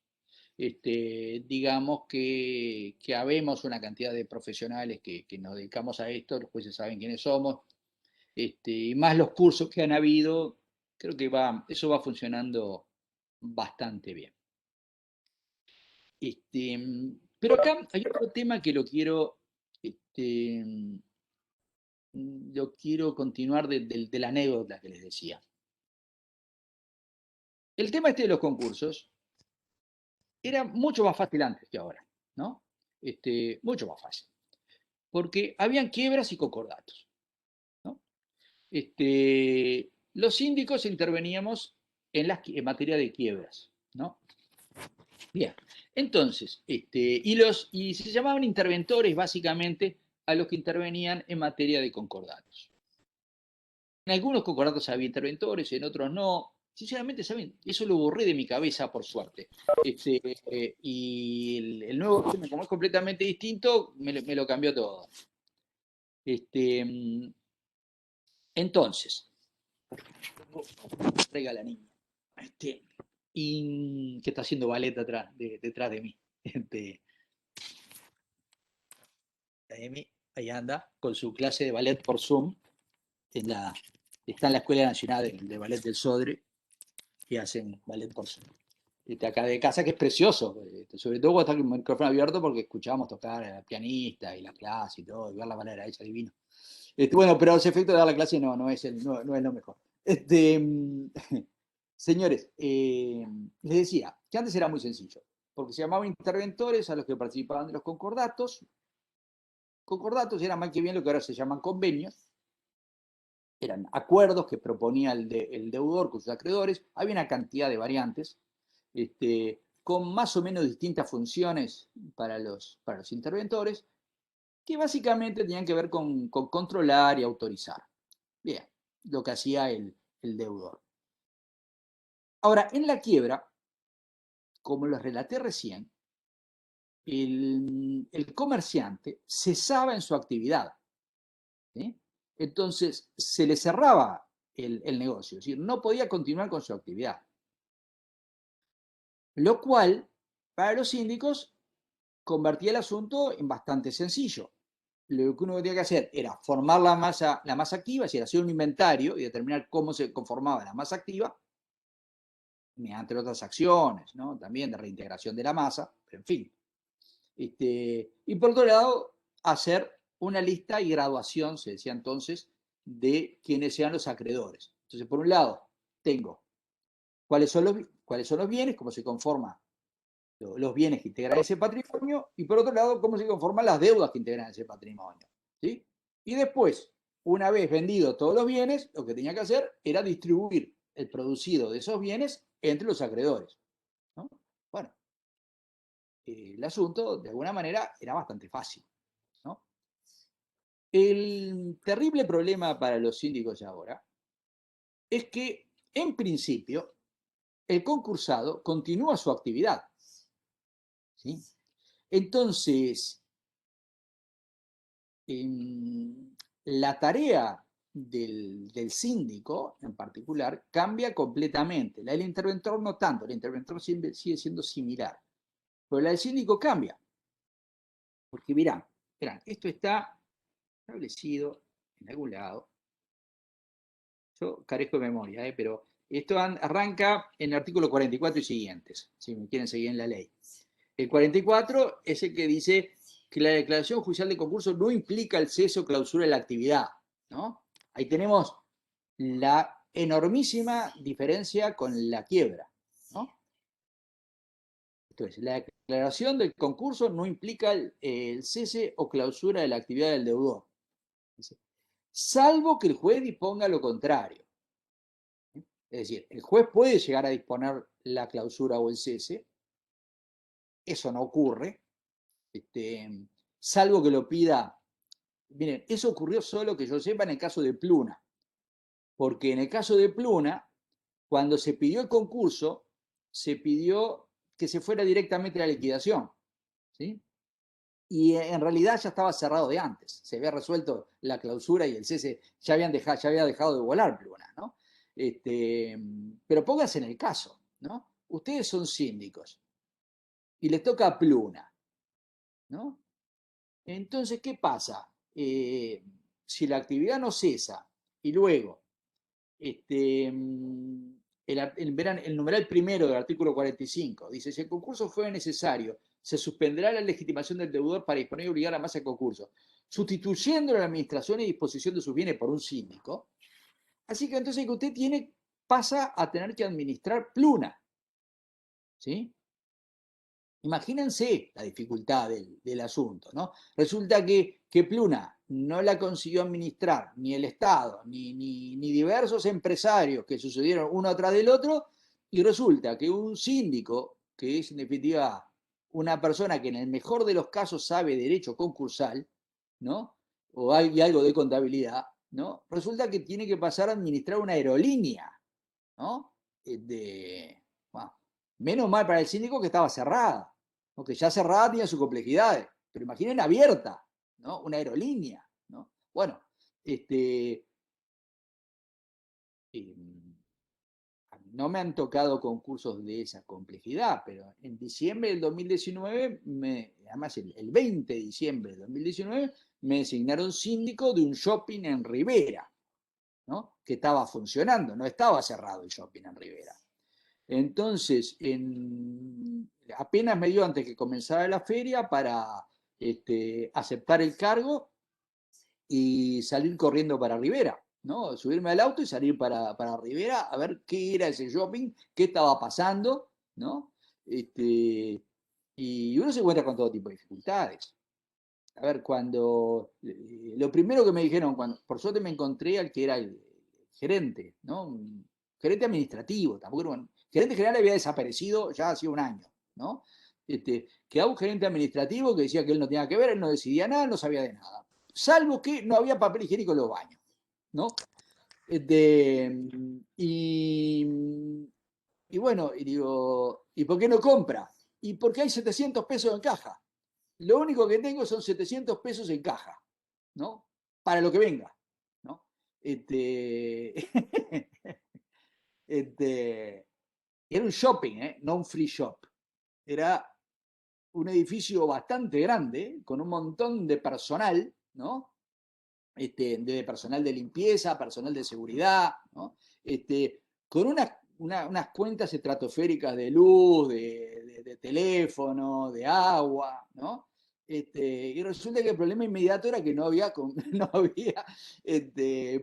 A: digamos que habemos una cantidad de profesionales que nos dedicamos a esto, los jueces saben quiénes somos, y más los cursos que han habido, creo que eso va funcionando bastante bien. Pero acá hay otro tema que lo quiero continuar de la anécdota que les decía. El tema de los concursos era mucho más fácil antes que ahora, ¿no? Mucho más fácil. Porque habían quiebras y concordatos, ¿no? Los síndicos interveníamos en materia de quiebras, ¿no? Bien, entonces, y se llamaban interventores básicamente a los que intervenían en materia de concordatos. En algunos concordatos había interventores, en otros no. Sinceramente, ¿saben? Eso lo borré de mi cabeza, por suerte. Y el nuevo, como es completamente distinto, me lo cambió todo. Entonces, traiga la niña. Y que está haciendo ballet detrás de mí. Ahí anda, con su clase de ballet por Zoom. Está en la Escuela Nacional de Ballet del Sodre y hacen ballet por Zoom. Acá de casa, que es precioso, sobre todo cuando está con el micrófono abierto, porque escuchábamos tocar a la pianista y la clase y todo, y ver la manera ella divino. Bueno, pero ese efecto de dar la clase no es lo mejor. Señores, les decía que antes era muy sencillo, porque se llamaban interventores a los que participaban de los concordatos. Concordatos eran más que bien lo que ahora se llaman convenios. Eran acuerdos que proponía el deudor con sus acreedores. Había una cantidad de variantes, con más o menos distintas funciones para los interventores, que básicamente tenían que ver con controlar y autorizar. Bien, lo que hacía el deudor. Ahora, en la quiebra, como les relaté recién, el comerciante cesaba en su actividad, ¿sí? Entonces, se le cerraba el negocio, es decir, no podía continuar con su actividad. Lo cual, para los síndicos, convertía el asunto en bastante sencillo. Lo que uno tenía que hacer era formar la masa activa, es decir, hacer un inventario y determinar cómo se conformaba la masa activa, mediante otras acciones, ¿no? También de reintegración de la masa, pero en fin. Y por otro lado, hacer una lista y graduación, se decía entonces, de quiénes sean los acreedores. Entonces, por un lado, tengo cuáles son los bienes, cómo se conforman los bienes que integran ese patrimonio, y por otro lado, cómo se conforman las deudas que integran ese patrimonio, ¿sí? Y después, una vez vendidos todos los bienes, lo que tenía que hacer era distribuir el producido de esos bienes entre los acreedores, ¿no? Bueno, el asunto, de alguna manera, era bastante fácil, ¿no? El terrible problema para los síndicos ahora es que, en principio, el concursado continúa su actividad, ¿sí? Entonces, la tarea del síndico, en particular, cambia completamente. La del interventor no tanto, el interventor sigue siendo similar, pero la del síndico cambia. Porque verán, esto está establecido en algún lado. Yo carezco de memoria, pero esto arranca en el artículo 44 y siguientes, si me quieren seguir en la ley. El 44 es el que dice que la declaración judicial de concurso no implica el cese o clausura de la actividad, ¿no? Ahí tenemos la enormísima diferencia con la quiebra, ¿no? Entonces, la declaración del concurso no implica el cese o clausura de la actividad del deudor, salvo que el juez disponga lo contrario. Es decir, el juez puede llegar a disponer la clausura o el cese, eso no ocurre, salvo que lo pida. Miren, eso ocurrió solo que yo sepa en el caso de Pluna, porque en el caso de Pluna, cuando se pidió el concurso, se pidió que se fuera directamente a la liquidación, ¿sí? Y en realidad ya estaba cerrado de antes, se había resuelto la clausura y el cese, ya había dejado de volar Pluna, ¿no? Pero pónganse en el caso, ¿no? Ustedes son síndicos y les toca a Pluna, ¿no? Entonces, ¿qué pasa? Si la actividad no cesa y luego el numeral primero del artículo 45 dice: si el concurso fue necesario, se suspenderá la legitimación del deudor para disponer y obligar a la masa de concurso, sustituyendo la administración y disposición de sus bienes por un síndico. Así que entonces que usted pasa a tener que administrar Pluna, ¿sí? Imagínense la dificultad del asunto, ¿no? Resulta que Pluna no la consiguió administrar ni el Estado, ni diversos empresarios que sucedieron uno tras del otro, y resulta que un síndico, que es en definitiva una persona que en el mejor de los casos sabe derecho concursal, ¿no? O hay algo de contabilidad, ¿no? Resulta que tiene que pasar a administrar una aerolínea, ¿no? Bueno, menos mal para el síndico que estaba cerrada, porque ya cerrada tiene sus complejidades, pero imaginen abierta, ¿no? Una aerolínea, ¿no? Bueno, no me han tocado concursos de esa complejidad, pero en diciembre del 2019, además el 20 de diciembre del 2019, me designaron síndico de un shopping en Rivera, ¿no? Que estaba funcionando, no estaba cerrado el shopping en Rivera. Entonces, apenas me dio antes que comenzara la feria para aceptar el cargo y salir corriendo para Rivera, ¿no? Subirme al auto y salir para Rivera a ver qué era ese shopping, qué estaba pasando, ¿no? Y uno se encuentra con todo tipo de dificultades. A ver, lo primero que me dijeron, por suerte me encontré al que era el gerente, ¿no? Un gerente administrativo, tampoco era gerente general había desaparecido ya hacía un año, ¿no? Quedaba un gerente administrativo que decía que él no tenía que ver, él no decidía nada, no sabía de nada. Salvo que no había papel higiénico en los baños, ¿no? Y
C: Y bueno, y digo, ¿y por qué no compra? Y porque hay 700 pesos en caja. Lo único que tengo son 700 pesos en caja, ¿no? Para lo que venga, ¿no? Este, era un shopping, no un free shop. Era un edificio bastante grande, con un montón de personal, ¿no? De personal de limpieza, personal de seguridad, ¿no? Con unas cuentas estratosféricas de luz, de teléfono, de agua, ¿no? Y resulta que el problema inmediato era que no había, no había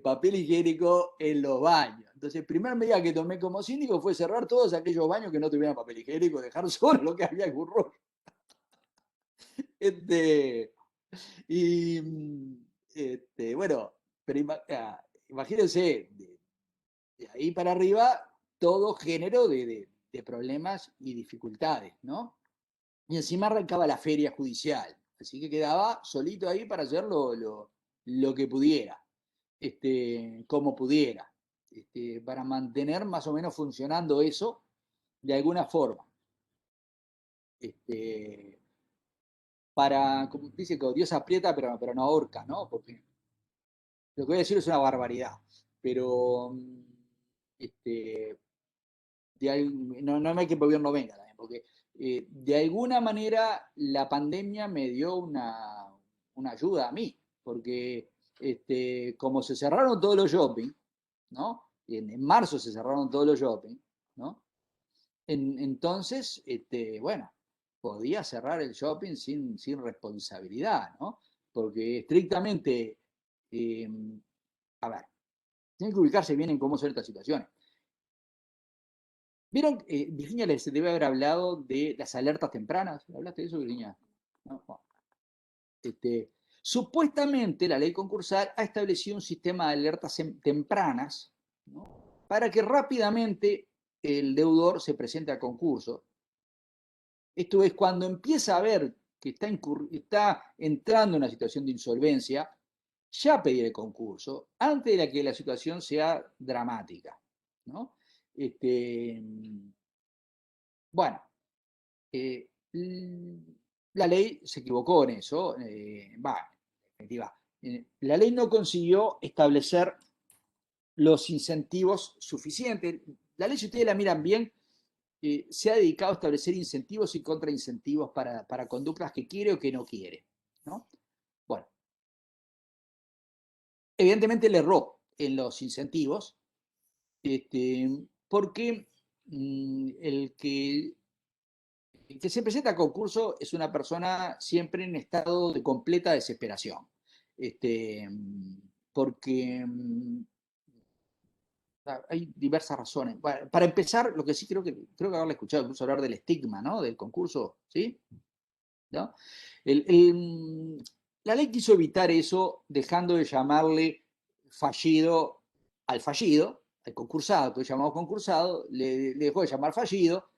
C: papel higiénico en los baños. Entonces, la primera medida que tomé como síndico fue cerrar todos aquellos baños que no tuvieran papel higiénico, dejar solo lo que había en un rollo. Y bueno, pero imagínense, de ahí para arriba, todo género de problemas y dificultades, ¿no? Y encima arrancaba la feria judicial, así que quedaba solito ahí para hacer lo que pudiera, como pudiera, para mantener más o menos funcionando eso de alguna forma. Como dice que Dios aprieta, pero no ahorca, ¿no? Porque lo que voy a decir es una barbaridad, pero no hay que el gobierno venga también, porque de alguna manera la pandemia me dio una ayuda a mí, porque como se cerraron todos los shopping, ¿no? En marzo se cerraron todos los shopping, ¿no? Entonces, bueno, podía cerrar el shopping sin responsabilidad, ¿no? Porque estrictamente, a ver, tienen que ubicarse bien en cómo son estas situaciones. ¿Vieron? Virginia les debe haber hablado de las alertas tempranas. ¿Hablaste de eso, Virginia? ¿No? Bueno, supuestamente la ley concursal ha establecido un sistema de alertas tempranas, ¿no? Para que rápidamente el deudor se presente a concurso. Esto es, cuando empieza a ver que está entrando en una situación de insolvencia, ya pedir el concurso antes de que la situación sea dramática, ¿no? Bueno, la ley se equivocó en eso, en definitiva. La ley no consiguió establecer los incentivos suficientes. La ley, si ustedes la miran bien, se ha dedicado a establecer incentivos y contraincentivos para conductas que quiere o que no quiere, ¿no? Bueno, evidentemente le erró en los incentivos, porque el que se presenta a concurso es una persona siempre en estado de completa desesperación. Porque hay diversas razones. Bueno, para empezar, lo que sí creo que haberle escuchado incluso hablar del estigma, ¿no? Del concurso, ¿sí? ¿No? La ley quiso evitar eso dejando de llamarle fallido al fallido, al concursado, que hoy llamamos concursado, le dejó de llamar fallido,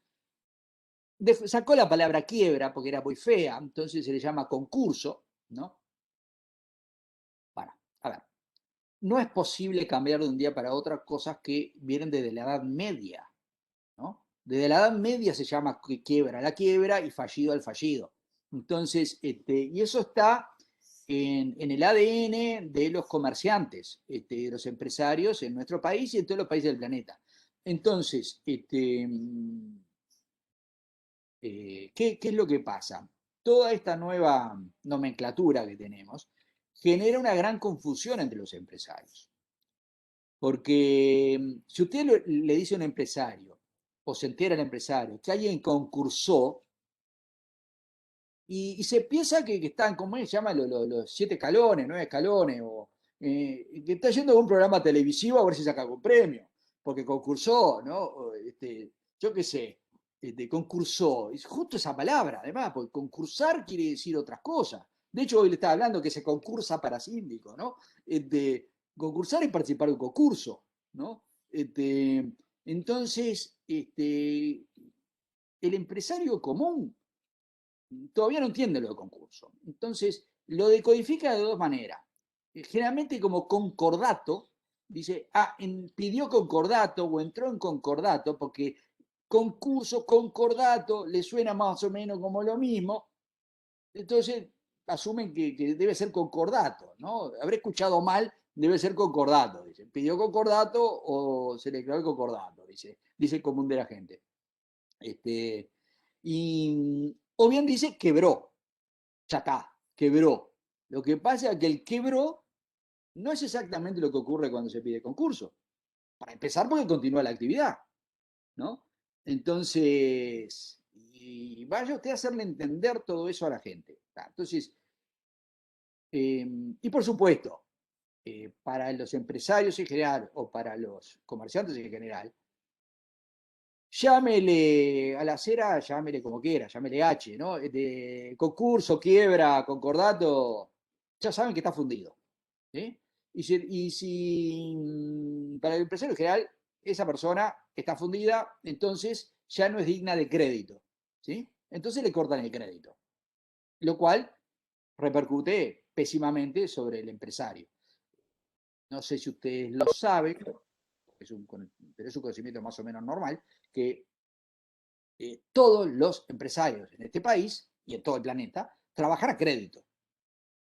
C: sacó la palabra quiebra porque era muy fea, entonces se le llama concurso, ¿no? Bueno, a ver, no es posible cambiar de un día para otro cosas que vienen desde la Edad Media, ¿no? Desde la Edad Media se llama quiebra la quiebra y fallido al fallido. Entonces, y eso está en el ADN de los comerciantes, de los empresarios en nuestro país y en todos los países del planeta. Entonces, ¿qué es lo que pasa? Toda esta nueva nomenclatura que tenemos genera una gran confusión entre los empresarios. Porque si usted le dice a un empresario, o se entera el empresario, que alguien concursó, y se piensa que están, ¿cómo se llama? Los 7 escalones, 9 escalones, o que está yendo a un programa televisivo a ver si saca algún premio, porque concursó, ¿no? Yo qué sé, concursó, es justo esa palabra, además, porque concursar quiere decir otras cosas. De hecho, hoy le estaba hablando que se concursa para síndico, ¿no? Concursar es participar de un concurso, ¿no? Entonces, el empresario común todavía no entiende lo de concurso. Entonces, lo decodifica de dos maneras. Generalmente como concordato, dice, pidió concordato o entró en concordato porque concurso, concordato, le suena más o menos como lo mismo, entonces asumen que debe ser concordato, ¿no? Habré escuchado mal, debe ser concordato, dice. Pidió concordato o se le declaró el concordato, dice el común de la gente. O bien dice quebró, ya está, quebró. Lo que pasa es que el quebró no es exactamente lo que ocurre cuando se pide concurso. Para empezar, porque continúa la actividad, ¿no? Entonces, y vaya usted a hacerle entender todo eso a la gente. Entonces, y por supuesto, para los empresarios en general o para los comerciantes en general, llámele a la acera, llámele como quiera, llámele H, ¿no? De concurso, quiebra, concordato, ya saben que está fundido. ¿Sí? Y si para el empresario en general esa persona está fundida, entonces ya no es digna de crédito. ¿Sí? Entonces le cortan el crédito, lo cual repercute pésimamente sobre el empresario. No sé si ustedes lo saben, pero es un conocimiento más o menos normal, que todos los empresarios en este país y en todo el planeta trabajan a crédito.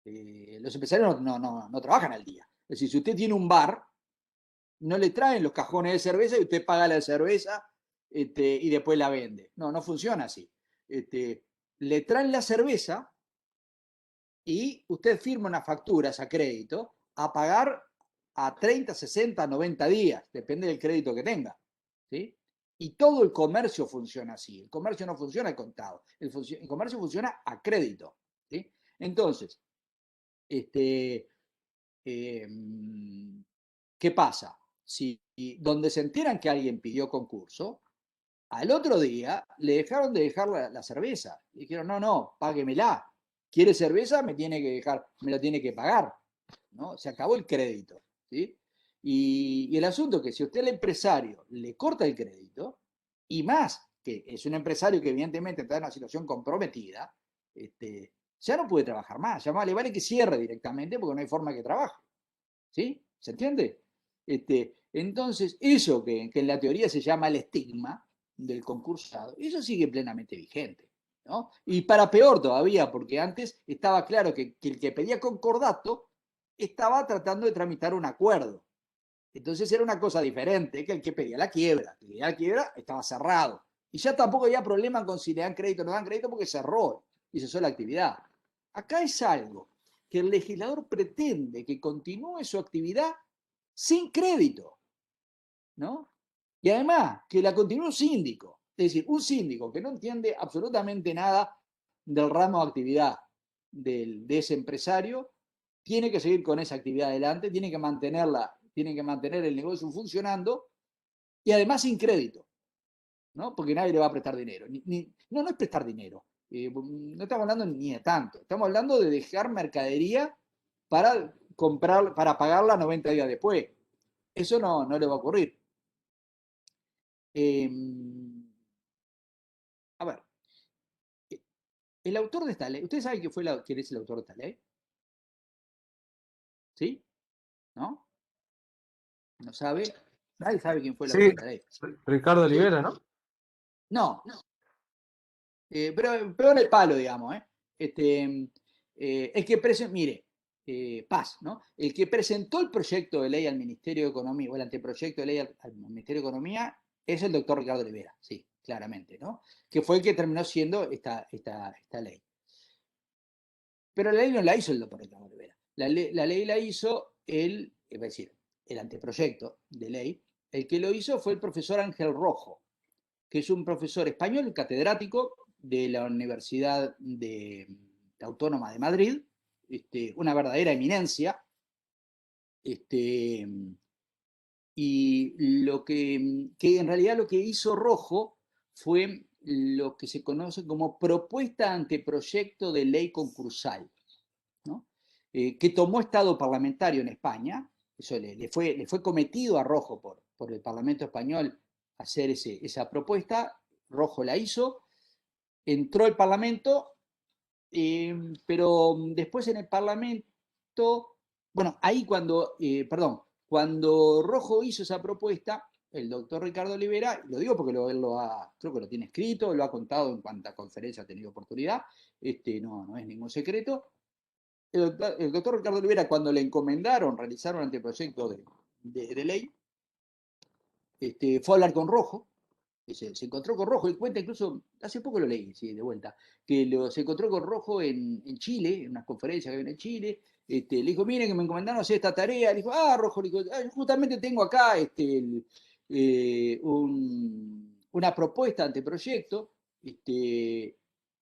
C: Los empresarios no trabajan al día. Es decir, si usted tiene un bar, no le traen los cajones de cerveza y usted paga la cerveza y después la vende. No funciona así. Le traen la cerveza y usted firma unas facturas a crédito a pagar a 30, 60, 90 días, depende del crédito que tenga. ¿Sí? Y todo el comercio funciona así. El comercio no funciona al contado. El comercio funciona a crédito. ¿Sí? Entonces, ¿qué pasa? Si donde se enteran que alguien pidió concurso, al otro día le dejaron de dejar la cerveza. Le dijeron, no, páguemela. ¿Quiere cerveza? Me la tiene que pagar. ¿No? Se acabó el crédito. ¿Sí? Y el asunto es que si usted al empresario le corta el crédito, y más que es un empresario que evidentemente está en una situación comprometida, ya no puede trabajar más. Ya más le vale que cierre directamente porque no hay forma que trabaje. ¿Sí? ¿Se entiende? Entonces, eso que en la teoría se llama el estigma del concursado, eso sigue plenamente vigente. ¿No? Y para peor todavía, porque antes estaba claro que el que pedía concordato estaba tratando de tramitar un acuerdo. Entonces era una cosa diferente que el que pedía la quiebra. El que pedía la quiebra estaba cerrado. Y ya tampoco había problema con si le dan crédito o no dan crédito porque cerró y cesó la actividad. Acá es algo que el legislador pretende que continúe su actividad sin crédito, ¿no? Y además, que la continúe un síndico. Es decir, un síndico que no entiende absolutamente nada del ramo de actividad de ese empresario, tiene que seguir con esa actividad adelante, tiene que mantener el negocio funcionando y además sin crédito, ¿no? Porque nadie le va a prestar dinero. No es prestar dinero. No estamos hablando ni de tanto. Estamos hablando de dejar mercadería para comprar, para pagarla 90 días después. Eso no le va a ocurrir. A ver, el autor de esta ley, ¿ustedes saben quién es el autor de esta ley? ¿Sí? ¿No? ¿No sabe? Nadie sabe quién fue el autor
D: Sí,
C: de esta ley.
D: Ricardo Olivera, ¿no?
C: No, pero en el palo, digamos. El que mire, Paz, ¿no? El que presentó el proyecto de ley al Ministerio de Economía, o el anteproyecto de ley al Ministerio de Economía, es el doctor Ricardo Olivera, sí, claramente, ¿no? Que fue el que terminó siendo esta ley. Pero la ley no la hizo el doctor Ricardo Olivera. La ley la hizo es decir, el anteproyecto de ley, el que lo hizo fue el profesor Ángel Rojo, que es un profesor español, catedrático de la Universidad Autónoma de Madrid, una verdadera eminencia, y que en realidad lo que hizo Rojo fue lo que se conoce como propuesta anteproyecto de ley concursal, ¿no? Que tomó estado parlamentario en España. Eso le fue cometido a Rojo por el Parlamento español hacer esa propuesta. Rojo la hizo, entró al Parlamento, pero después en el Parlamento, bueno, ahí cuando Rojo hizo esa propuesta, el doctor Ricardo Olivera, lo digo porque él creo que lo tiene escrito, lo ha contado en cuantas conferencias ha tenido oportunidad, no es ningún secreto. El doctor Ricardo Olivera, cuando le encomendaron realizar un anteproyecto de ley, fue a hablar con Rojo, se encontró con Rojo, y cuenta incluso, hace poco lo leí, sí, de vuelta, que se encontró con Rojo en Chile, en unas conferencias que había en Chile, le dijo, miren que me encomendaron hacer esta tarea, le dijo, Rojo, le dijo, justamente tengo acá una propuesta de anteproyecto,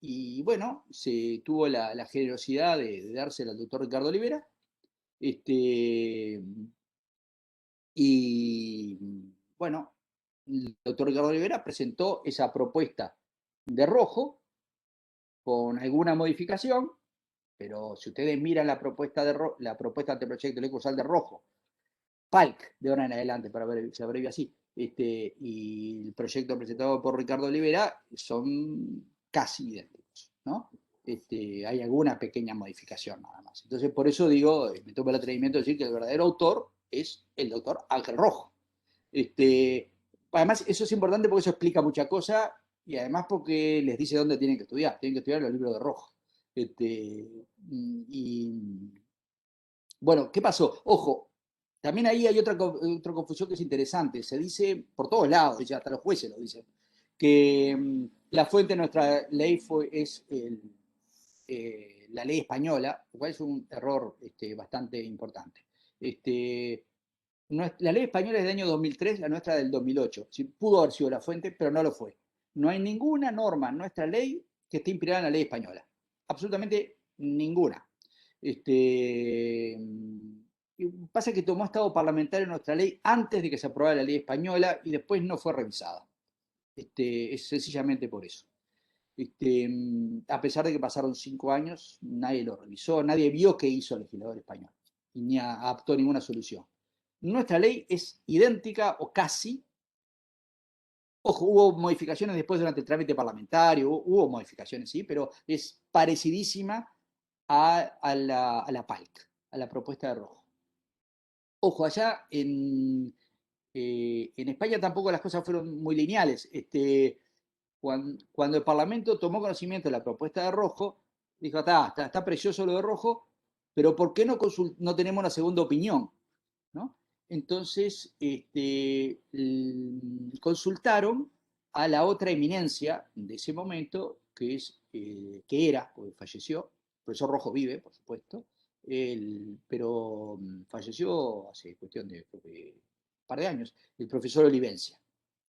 C: y bueno, se tuvo la generosidad de dársela al doctor Ricardo Olivera, y bueno, el doctor Ricardo Olivera presentó esa propuesta de Rojo con alguna modificación, pero si ustedes miran la propuesta de anteproyecto de ley cursal de Rojo, PALC, de ahora en adelante, para ver, se abrevia así, y el proyecto presentado por Ricardo Olivera son casi idénticos, ¿no? Hay alguna pequeña modificación nada más. Entonces, por eso digo, me tomo el atrevimiento de decir que el verdadero autor es el doctor Ángel Rojo. Además, eso es importante porque eso explica muchas cosas y además porque les dice dónde tienen que estudiar. Tienen que estudiar los libros de Rojo. Y bueno, ¿qué pasó? Ojo, también ahí hay otra confusión que es interesante. Se dice por todos lados, ya hasta los jueces lo dicen, que la fuente de nuestra ley es la ley española, lo cual es un error bastante importante. La ley española es del año 2003, la nuestra del 2008. Sí, pudo haber sido la fuente, pero no lo fue. No hay ninguna norma en nuestra ley que esté inspirada en la ley española. Absolutamente ninguna. Pasa que tomó estado parlamentario en nuestra ley antes de que se aprobara la ley española y después no fue revisada. Es sencillamente por eso. A pesar de que pasaron 5 años, nadie lo revisó, nadie vio qué hizo el legislador español y ni adaptó ninguna solución. Nuestra ley es idéntica o casi. Ojo, hubo modificaciones después durante el trámite parlamentario, hubo modificaciones, sí, pero es parecidísima a la PALC, a la propuesta de Rojo. Ojo, allá en España tampoco las cosas fueron muy lineales. Cuando el Parlamento tomó conocimiento de la propuesta de Rojo, dijo, está precioso lo de Rojo, pero ¿por qué no tenemos una segunda opinión? ¿No? Entonces, consultaron a la otra eminencia de ese momento, que era, porque falleció, el profesor Rojo vive, por supuesto, pero falleció hace cuestión de un par de años, el profesor Olivencia.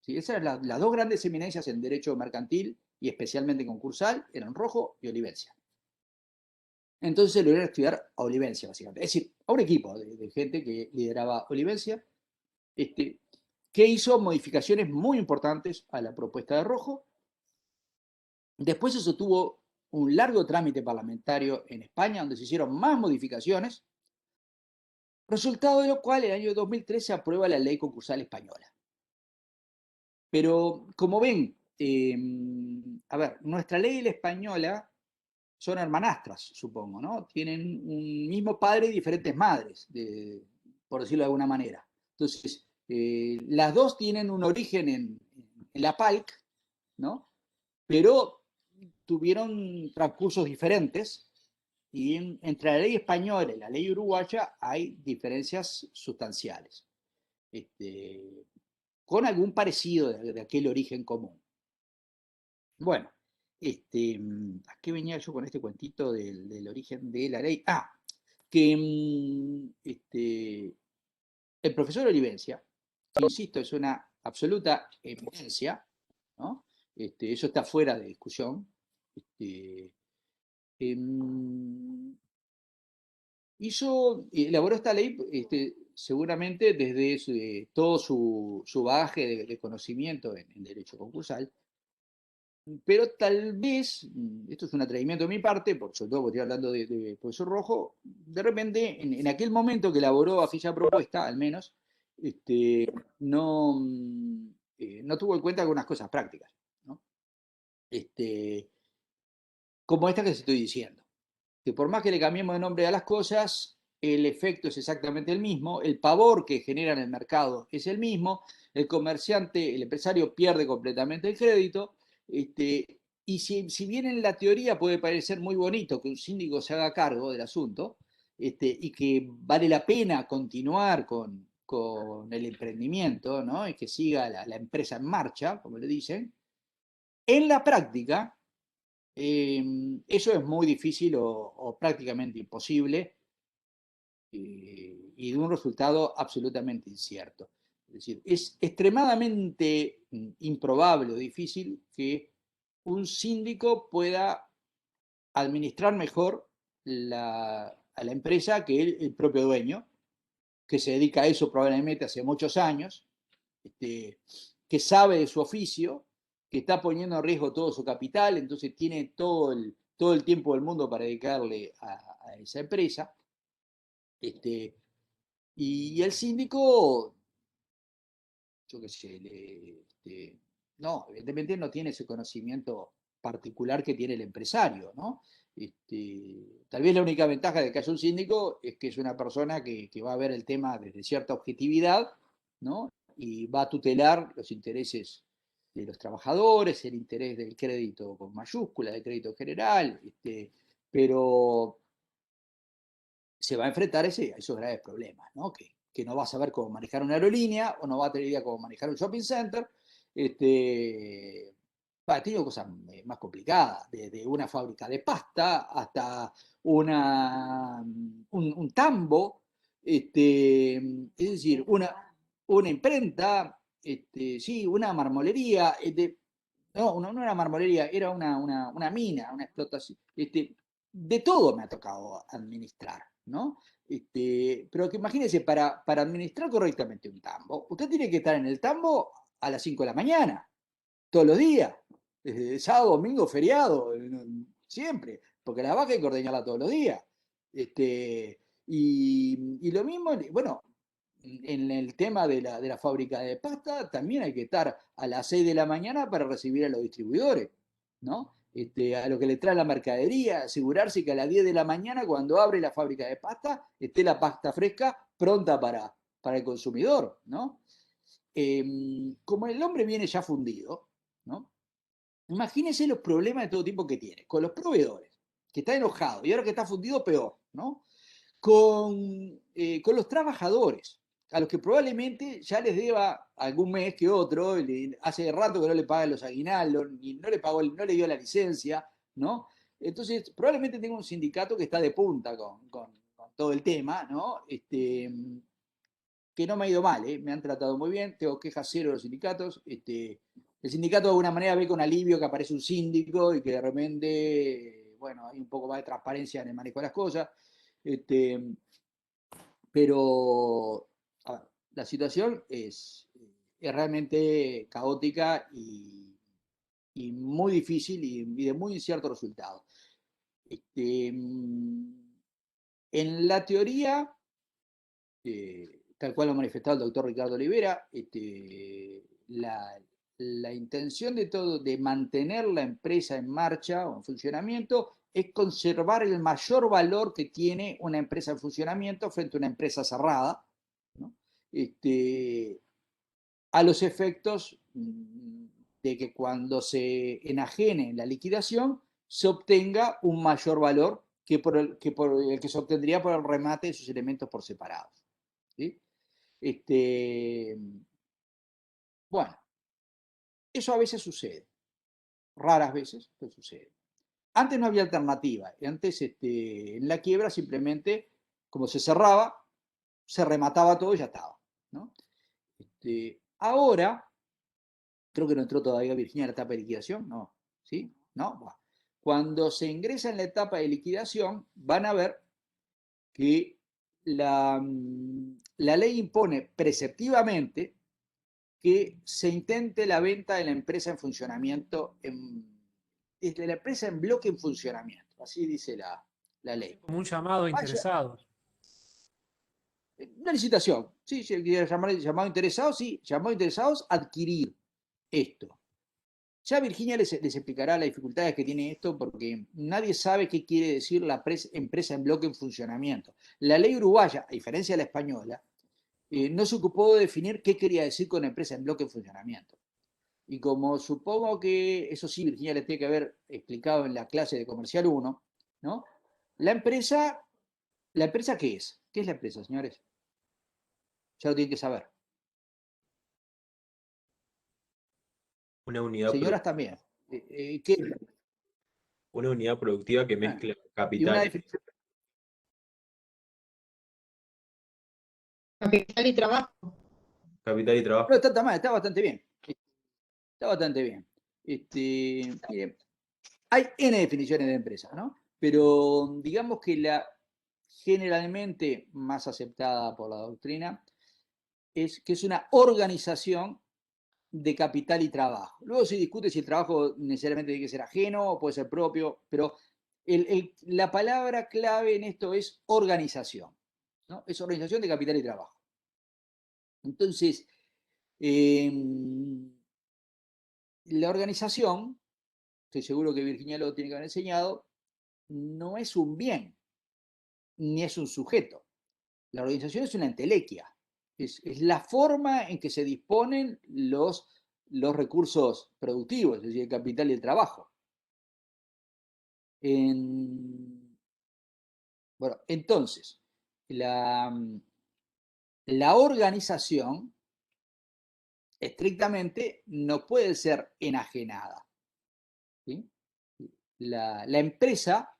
C: ¿Sí? Esas eran las dos grandes eminencias en derecho mercantil y especialmente concursal, eran Rojo y Olivencia. Entonces lo iban a estudiar a Olivencia, básicamente. Es decir, a un equipo de gente que lideraba Olivencia, que hizo modificaciones muy importantes a la propuesta de Rojo. Después eso tuvo un largo trámite parlamentario en España, donde se hicieron más modificaciones, resultado de lo cual en el año 2013 se aprueba la ley concursal española. Pero, como ven, a ver, nuestra ley y la española son hermanastras, supongo, ¿no? Tienen un mismo padre y diferentes madres, por decirlo de alguna manera. Entonces, las dos tienen un origen en la PALC, ¿no? Pero tuvieron transcursos diferentes y entre la ley española y la ley uruguaya hay diferencias sustanciales, con algún parecido de aquel origen común. Bueno, ¿a qué venía yo con este cuentito del origen de la ley? Que el profesor Olivencia, que insisto, es una absoluta eminencia, ¿no? Eso está fuera de discusión. Elaboró esta ley seguramente desde todo su bagaje de conocimiento en derecho concursal, pero tal vez, esto es un atrevimiento de mi parte, sobre todo porque estoy hablando de profesor Rojo, de repente, en aquel momento que elaboró aquella propuesta, al menos, no tuvo en cuenta algunas cosas prácticas, ¿no? Como esta que les estoy diciendo, que por más que le cambiemos de nombre a las cosas, el efecto es exactamente el mismo, el pavor que genera en el mercado es el mismo, el comerciante, el empresario pierde completamente el crédito, y si bien en la teoría puede parecer muy bonito que un síndico se haga cargo del asunto, y que vale la pena continuar con el emprendimiento, ¿no? Y que siga la empresa en marcha, como le dicen, en la práctica eso es muy difícil o prácticamente imposible, y de un resultado absolutamente incierto. Es decir, es extremadamente improbable o difícil que un síndico pueda administrar mejor a la empresa que el propio dueño, que se dedica a eso probablemente hace muchos años, que sabe de su oficio, que está poniendo en riesgo todo su capital, entonces tiene todo el tiempo del mundo para dedicarle a esa empresa. Y el síndico, yo qué sé, no, evidentemente no tiene ese conocimiento particular que tiene el empresario, ¿no? Tal vez la única ventaja de que haya un síndico es que es una persona que va a ver el tema desde cierta objetividad, ¿no? Y va a tutelar los intereses de los trabajadores, el interés del crédito con mayúscula, del crédito general, pero se va a enfrentar a esos graves problemas, ¿no? Que no va a saber cómo manejar una aerolínea o no va a tener idea cómo manejar un shopping center. Ha tenido cosas más complicadas, desde una fábrica de pasta hasta un tambo, es decir, una imprenta, sí, una marmolería, no era marmolería, era una mina, una explotación. De todo me ha tocado administrar, ¿no? Pero que imagínense, para administrar correctamente un tambo, usted tiene que estar en el tambo a las 5 de la mañana, todos los días, desde sábado, domingo, feriado, siempre, porque la vaca hay que ordeñarla todos los días. Y lo mismo, bueno, en el tema de la fábrica de pasta, también hay que estar a las 6 de la mañana para recibir a los distribuidores, ¿no? A lo que le trae la mercadería, asegurarse que a las 10 de la mañana, cuando abre la fábrica de pasta, esté la pasta fresca pronta para el consumidor, ¿no? Como el hombre viene ya fundido, ¿no? Imagínense los problemas de todo tipo que tiene, con los proveedores, que está enojado, y ahora que está fundido, peor, ¿no? Con los trabajadores, a los que probablemente ya les deba algún mes que otro, hace rato que no le pagan los aguinaldos, y no le dio la licencia, ¿no? Entonces, probablemente tenga un sindicato que está de punta con todo el tema, ¿no? Que no me ha ido mal, ¿eh? Me han tratado muy bien, tengo quejas cero de los sindicatos. El sindicato de alguna manera ve con alivio que aparece un síndico y que de repente, bueno, hay un poco más de transparencia en el manejo de las cosas. Pero a ver, la situación es realmente caótica y muy difícil y de muy incierto resultado. En la teoría, tal cual lo ha manifestado el doctor Ricardo Olivera, la intención de mantener la empresa en marcha o en funcionamiento es conservar el mayor valor que tiene una empresa en funcionamiento frente a una empresa cerrada, ¿no? A los efectos de que cuando se enajene la liquidación se obtenga un mayor valor por el que se obtendría por el remate de sus elementos por separados, ¿sí? Bueno, eso a veces sucede, raras veces, pero sucede. Antes no había alternativa, antes en la quiebra simplemente, como se cerraba, se remataba todo y ya estaba, ¿no? Ahora, creo que no entró todavía Virginia en la etapa de liquidación, ¿no? ¿Sí? ¿No? Bueno, cuando se ingresa en la etapa de liquidación, van a ver que la ley impone preceptivamente que se intente la venta de la empresa en funcionamiento, de la empresa en bloque en funcionamiento, así dice la ley.
D: Como un llamado a interesados.
C: Una licitación, sí, si quiere llamar llamado interesados, sí, llamado interesados a adquirir esto. Ya Virginia les explicará las dificultades que tiene esto porque nadie sabe qué quiere decir la empresa en bloque en funcionamiento. La ley uruguaya, a diferencia de la española, no se ocupó de definir qué quería decir con empresa en bloque en funcionamiento. Y como supongo que eso sí Virginia les tiene que haber explicado en la clase de Comercial 1, ¿no? ¿La empresa qué es? ¿Qué es la empresa, señores? Ya lo tienen que saber.
E: Una unidad,
C: Señoras también. ¿Qué es?
E: una unidad productiva que mezcla
C: Y
E: capital
C: una
E: y
C: definición.
F: Capital y trabajo.
E: capital y trabajo.
C: No, está bastante bien. Está bastante bien. Mire, hay N definiciones de empresa, ¿no? Pero digamos que la generalmente más aceptada por la doctrina es que es una organización de capital y trabajo. Luego se discute si el trabajo necesariamente tiene que ser ajeno o puede ser propio, pero la palabra clave en esto es organización, ¿no? Es organización de capital y trabajo. Entonces, la organización, estoy seguro que Virginia lo tiene que haber enseñado, no es un bien, ni es un sujeto. La organización es una entelequia, es la forma en que se disponen los recursos productivos, es decir, el capital y el trabajo. Bueno, entonces, la organización estrictamente no puede ser enajenada, ¿sí? La empresa...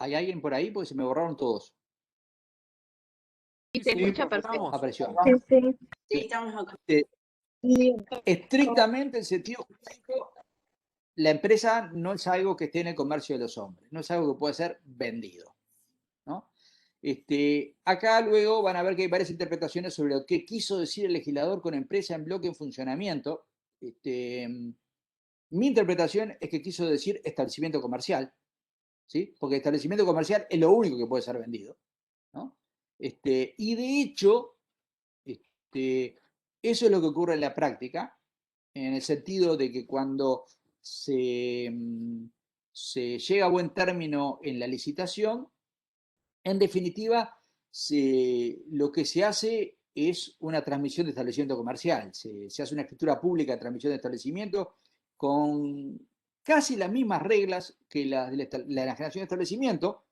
C: ¿Hay alguien por ahí? Porque se me borraron todos.
F: Sí, te
D: Sí,
F: escucha
D: estamos.
F: perfecto.
C: Apareció.
F: Sí, estamos acá.
C: Estrictamente en sentido jurídico, la empresa no es algo que esté en el comercio de los hombres, no es algo que pueda ser vendido, ¿no? Acá luego van a ver que hay varias interpretaciones sobre lo que quiso decir el legislador con empresa en bloque en funcionamiento. Mi interpretación es que quiso decir establecimiento comercial, ¿sí? Porque establecimiento comercial es lo único que puede ser vendido, ¿no? Y de hecho, eso es lo que ocurre en la práctica, en el sentido de que cuando se llega a buen término en la licitación, en definitiva, lo que se hace es una transmisión de establecimiento comercial. Se hace una escritura pública de transmisión de establecimiento con casi las mismas reglas que la de la enajenación de establecimiento,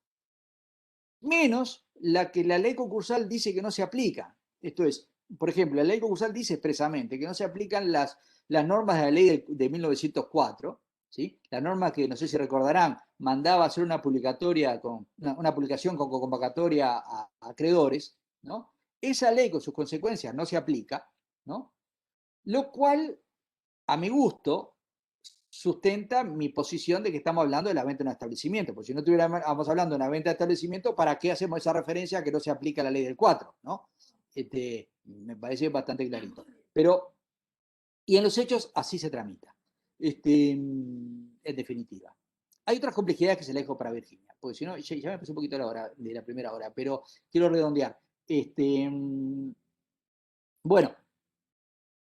C: menos la que la ley concursal dice que no se aplica. Esto es, por ejemplo, la ley concursal dice expresamente que no se aplican las normas de la ley de 1904, ¿sí? La norma que, no sé si recordarán, mandaba hacer una publicatoria una publicación con convocatoria a acreedores, ¿no? Esa ley con sus consecuencias no se aplica, ¿no? Lo cual, a mi gusto, sustenta mi posición de que estamos hablando de la venta de un establecimiento, porque si no estuviéramos hablando de una venta de establecimiento, ¿para qué hacemos esa referencia a que no se aplica la ley del 4? ¿No? Me parece bastante clarito. Pero, y en los hechos, así se tramita, en definitiva. Hay otras complejidades que se las dejo para Virginia, porque si no, ya me pasé un poquito de la primera hora, pero quiero redondear. Bueno,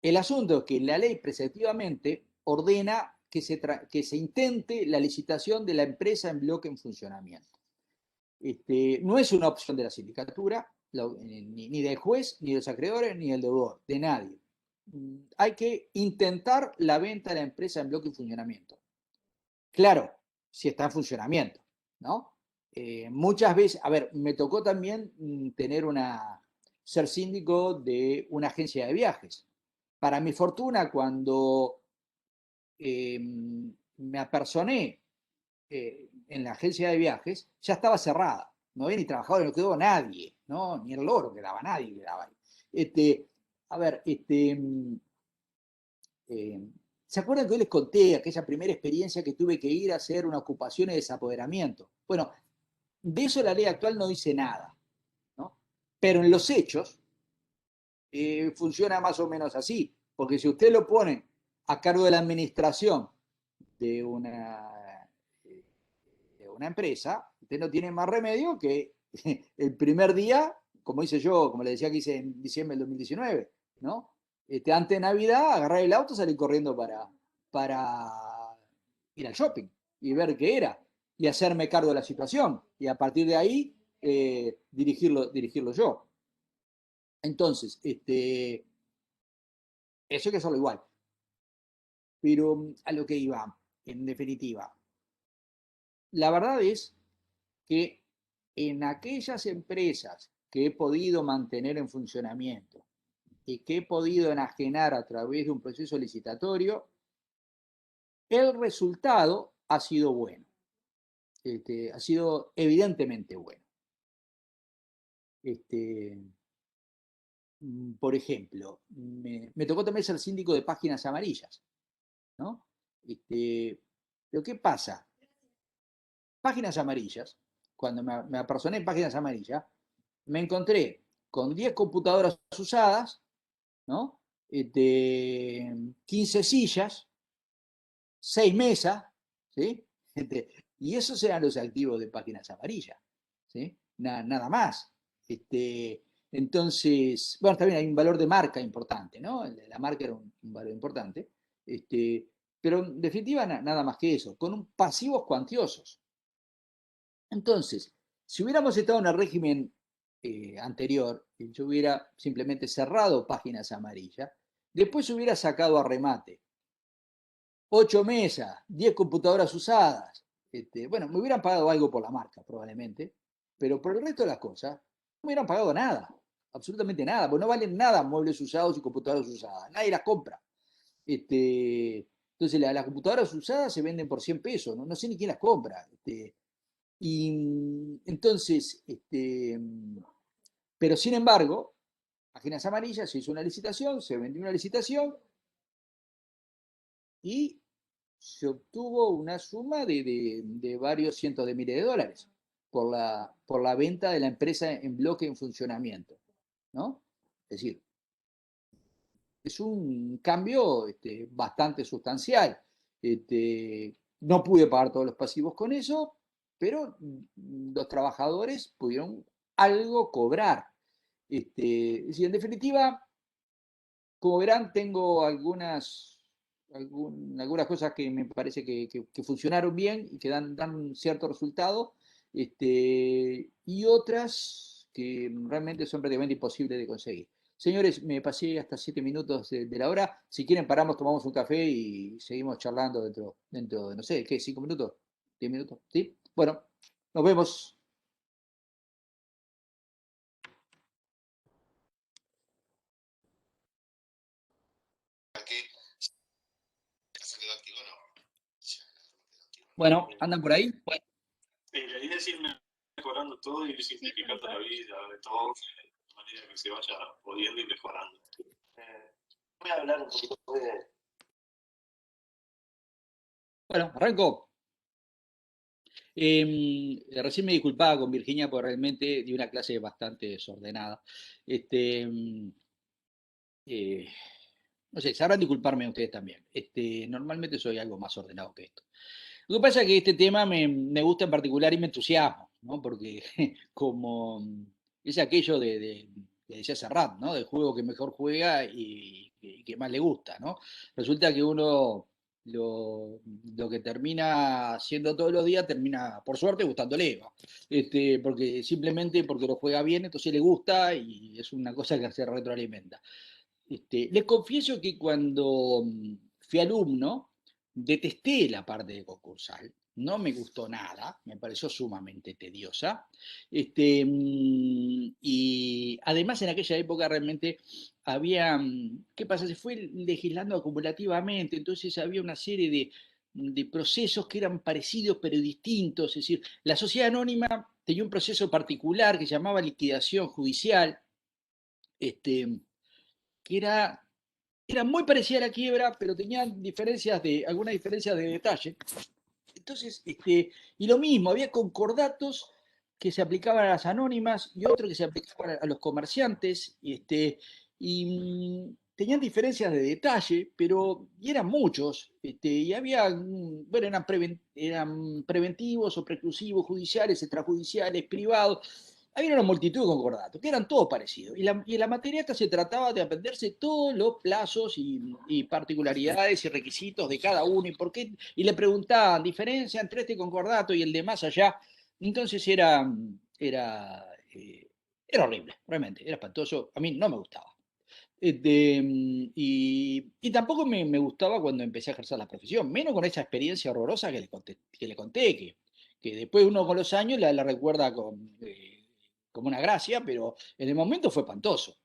C: el asunto es que la ley preceptivamente ordena que se intente la licitación de la empresa en bloque en funcionamiento. No es una opción de la sindicatura, ni del juez, ni de los acreedores, ni del deudor, de nadie. Hay que intentar la venta de la empresa en bloque en funcionamiento. Claro, si está en funcionamiento, ¿no? Muchas veces, a ver, me tocó también ser síndico de una agencia de viajes. Para mi fortuna, cuando me apersoné en la agencia de viajes, ya estaba cerrada. No había ni trabajador, no quedó nadie, ¿no? Ni el loro quedaba, nadie quedaba ahí. A ver, ¿se acuerdan que hoy les conté aquella primera experiencia que tuve que ir a hacer una ocupación y desapoderamiento? Bueno, de eso la ley actual no dice nada, ¿no? Pero en los hechos funciona más o menos así, porque si usted lo pone a cargo de la administración de una empresa, usted no tiene más remedio que el primer día como hice yo, como le decía que hice en diciembre del 2019, ¿no? Antes de Navidad, agarrar el auto, salir corriendo para ir al shopping y ver qué era, y hacerme cargo de la situación, y a partir de ahí dirigirlo yo. Entonces, eso hay que hacerlo igual. Pero a lo que iba, en definitiva, la verdad es que en aquellas empresas que he podido mantener en funcionamiento y que he podido enajenar a través de un proceso licitatorio, el resultado ha sido bueno. Ha sido evidentemente bueno. Por ejemplo, me tocó también ser síndico de páginas amarillas, ¿no? Pero ¿qué pasa? Páginas amarillas, cuando me apersoné en páginas amarillas, me encontré con 10 computadoras usadas, ¿no? 15 sillas, 6 mesas, ¿sí? Y esos eran los activos de páginas amarillas, ¿sí? Nada más. Entonces, bueno, también hay un valor de marca importante, ¿no? La marca era un valor importante, pero en definitiva nada más que eso, con pasivos cuantiosos. Entonces, si hubiéramos estado en el régimen anterior, yo hubiera simplemente cerrado páginas amarillas, después hubiera sacado a remate 8 mesas, 10 computadoras usadas. Bueno, me hubieran pagado algo por la marca, probablemente, pero por el resto de las cosas, no me hubieran pagado nada, absolutamente nada, porque no valen nada muebles usados y computadoras usadas, nadie las compra. Entonces, las computadoras usadas se venden por 100 pesos, no sé ni quién las compra. Y entonces, pero sin embargo, páginas amarillas, se hizo una licitación, se vendió una licitación y se obtuvo una suma de varios cientos de miles de dólares por la venta de la empresa en bloque en funcionamiento, ¿no? Es decir, es un cambio bastante sustancial. No pude pagar todos los pasivos con eso, pero los trabajadores pudieron algo cobrar. Es decir, en definitiva, como verán, tengo algunas cosas que me parece que funcionaron bien y que dan cierto resultado, y otras que realmente son prácticamente imposibles de conseguir. Señores, me pasé hasta 7 minutos de la hora. Si quieren, paramos, tomamos un café y seguimos charlando dentro de, no sé, ¿qué? ¿5 minutos? ¿10 minutos? ¿Sí? Bueno, nos vemos. Bueno, ¿andan por ahí? Bueno.
G: La idea es ir mejorando todo y ir simplificando la vida de todos de manera que se vaya pudiendo y mejorando. Voy a hablar un poquito de...
C: Bueno, arranco. Recién me disculpaba con Virginia porque realmente di una clase bastante desordenada. No sé, sabrán disculparme ustedes también. Normalmente soy algo más ordenado que esto. Lo que pasa es que este tema me gusta en particular y me entusiasma, ¿no? Porque como es aquello que decía Serrat, ¿no? Del juego que mejor juega y que más le gusta, ¿no? Resulta que uno lo que termina haciendo todos los días termina, por suerte, gustándole, ¿no? Porque simplemente porque lo juega bien, entonces le gusta y es una cosa que se retroalimenta. Les confieso que cuando fui alumno, detesté la parte de concursal, no me gustó nada, me pareció sumamente tediosa. Y además en aquella época realmente había, ¿qué pasa? Se fue legislando acumulativamente, entonces había una serie de procesos que eran parecidos pero distintos, es decir, la sociedad anónima tenía un proceso particular que se llamaba liquidación judicial, que era muy parecida a la quiebra, pero tenía algunas diferencias de detalle. Entonces, y lo mismo, había concordatos que se aplicaban a las anónimas y otros que se aplicaban a los comerciantes, y tenían diferencias de detalle, pero y eran muchos, y había, bueno, eran preventivos o preclusivos, judiciales, extrajudiciales, privados. había una multitud de concordatos, que eran todos parecidos. Y la materia esta se trataba de aprenderse todos los plazos y particularidades y requisitos de cada uno, y por qué, y le preguntaban, diferencia entre este concordato y el de más allá. Entonces era horrible, realmente, era espantoso. A mí no me gustaba. Y tampoco me gustaba cuando empecé a ejercer la profesión, menos con esa experiencia horrorosa que le conté, que después uno con los años la recuerda como una gracia, pero en el momento fue espantoso.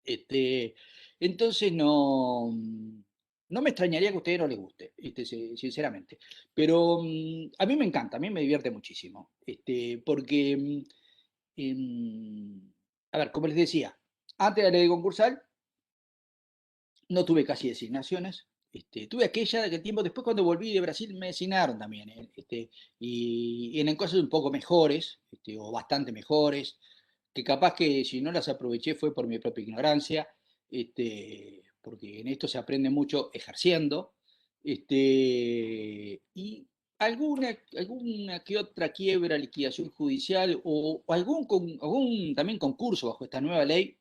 C: Entonces no me extrañaría que a ustedes no les guste, sinceramente. Pero a mí me encanta, a mí me divierte muchísimo, porque, a ver, como les decía, antes de la ley concursal, no tuve casi designaciones. Tuve aquella de aquel tiempo, después cuando volví de Brasil me designaron también, y en cosas un poco mejores, o bastante mejores, que capaz que si no las aproveché fue por mi propia ignorancia, porque en esto se aprende mucho ejerciendo, y alguna que otra quiebra, liquidación judicial, o algún también concurso bajo esta nueva ley,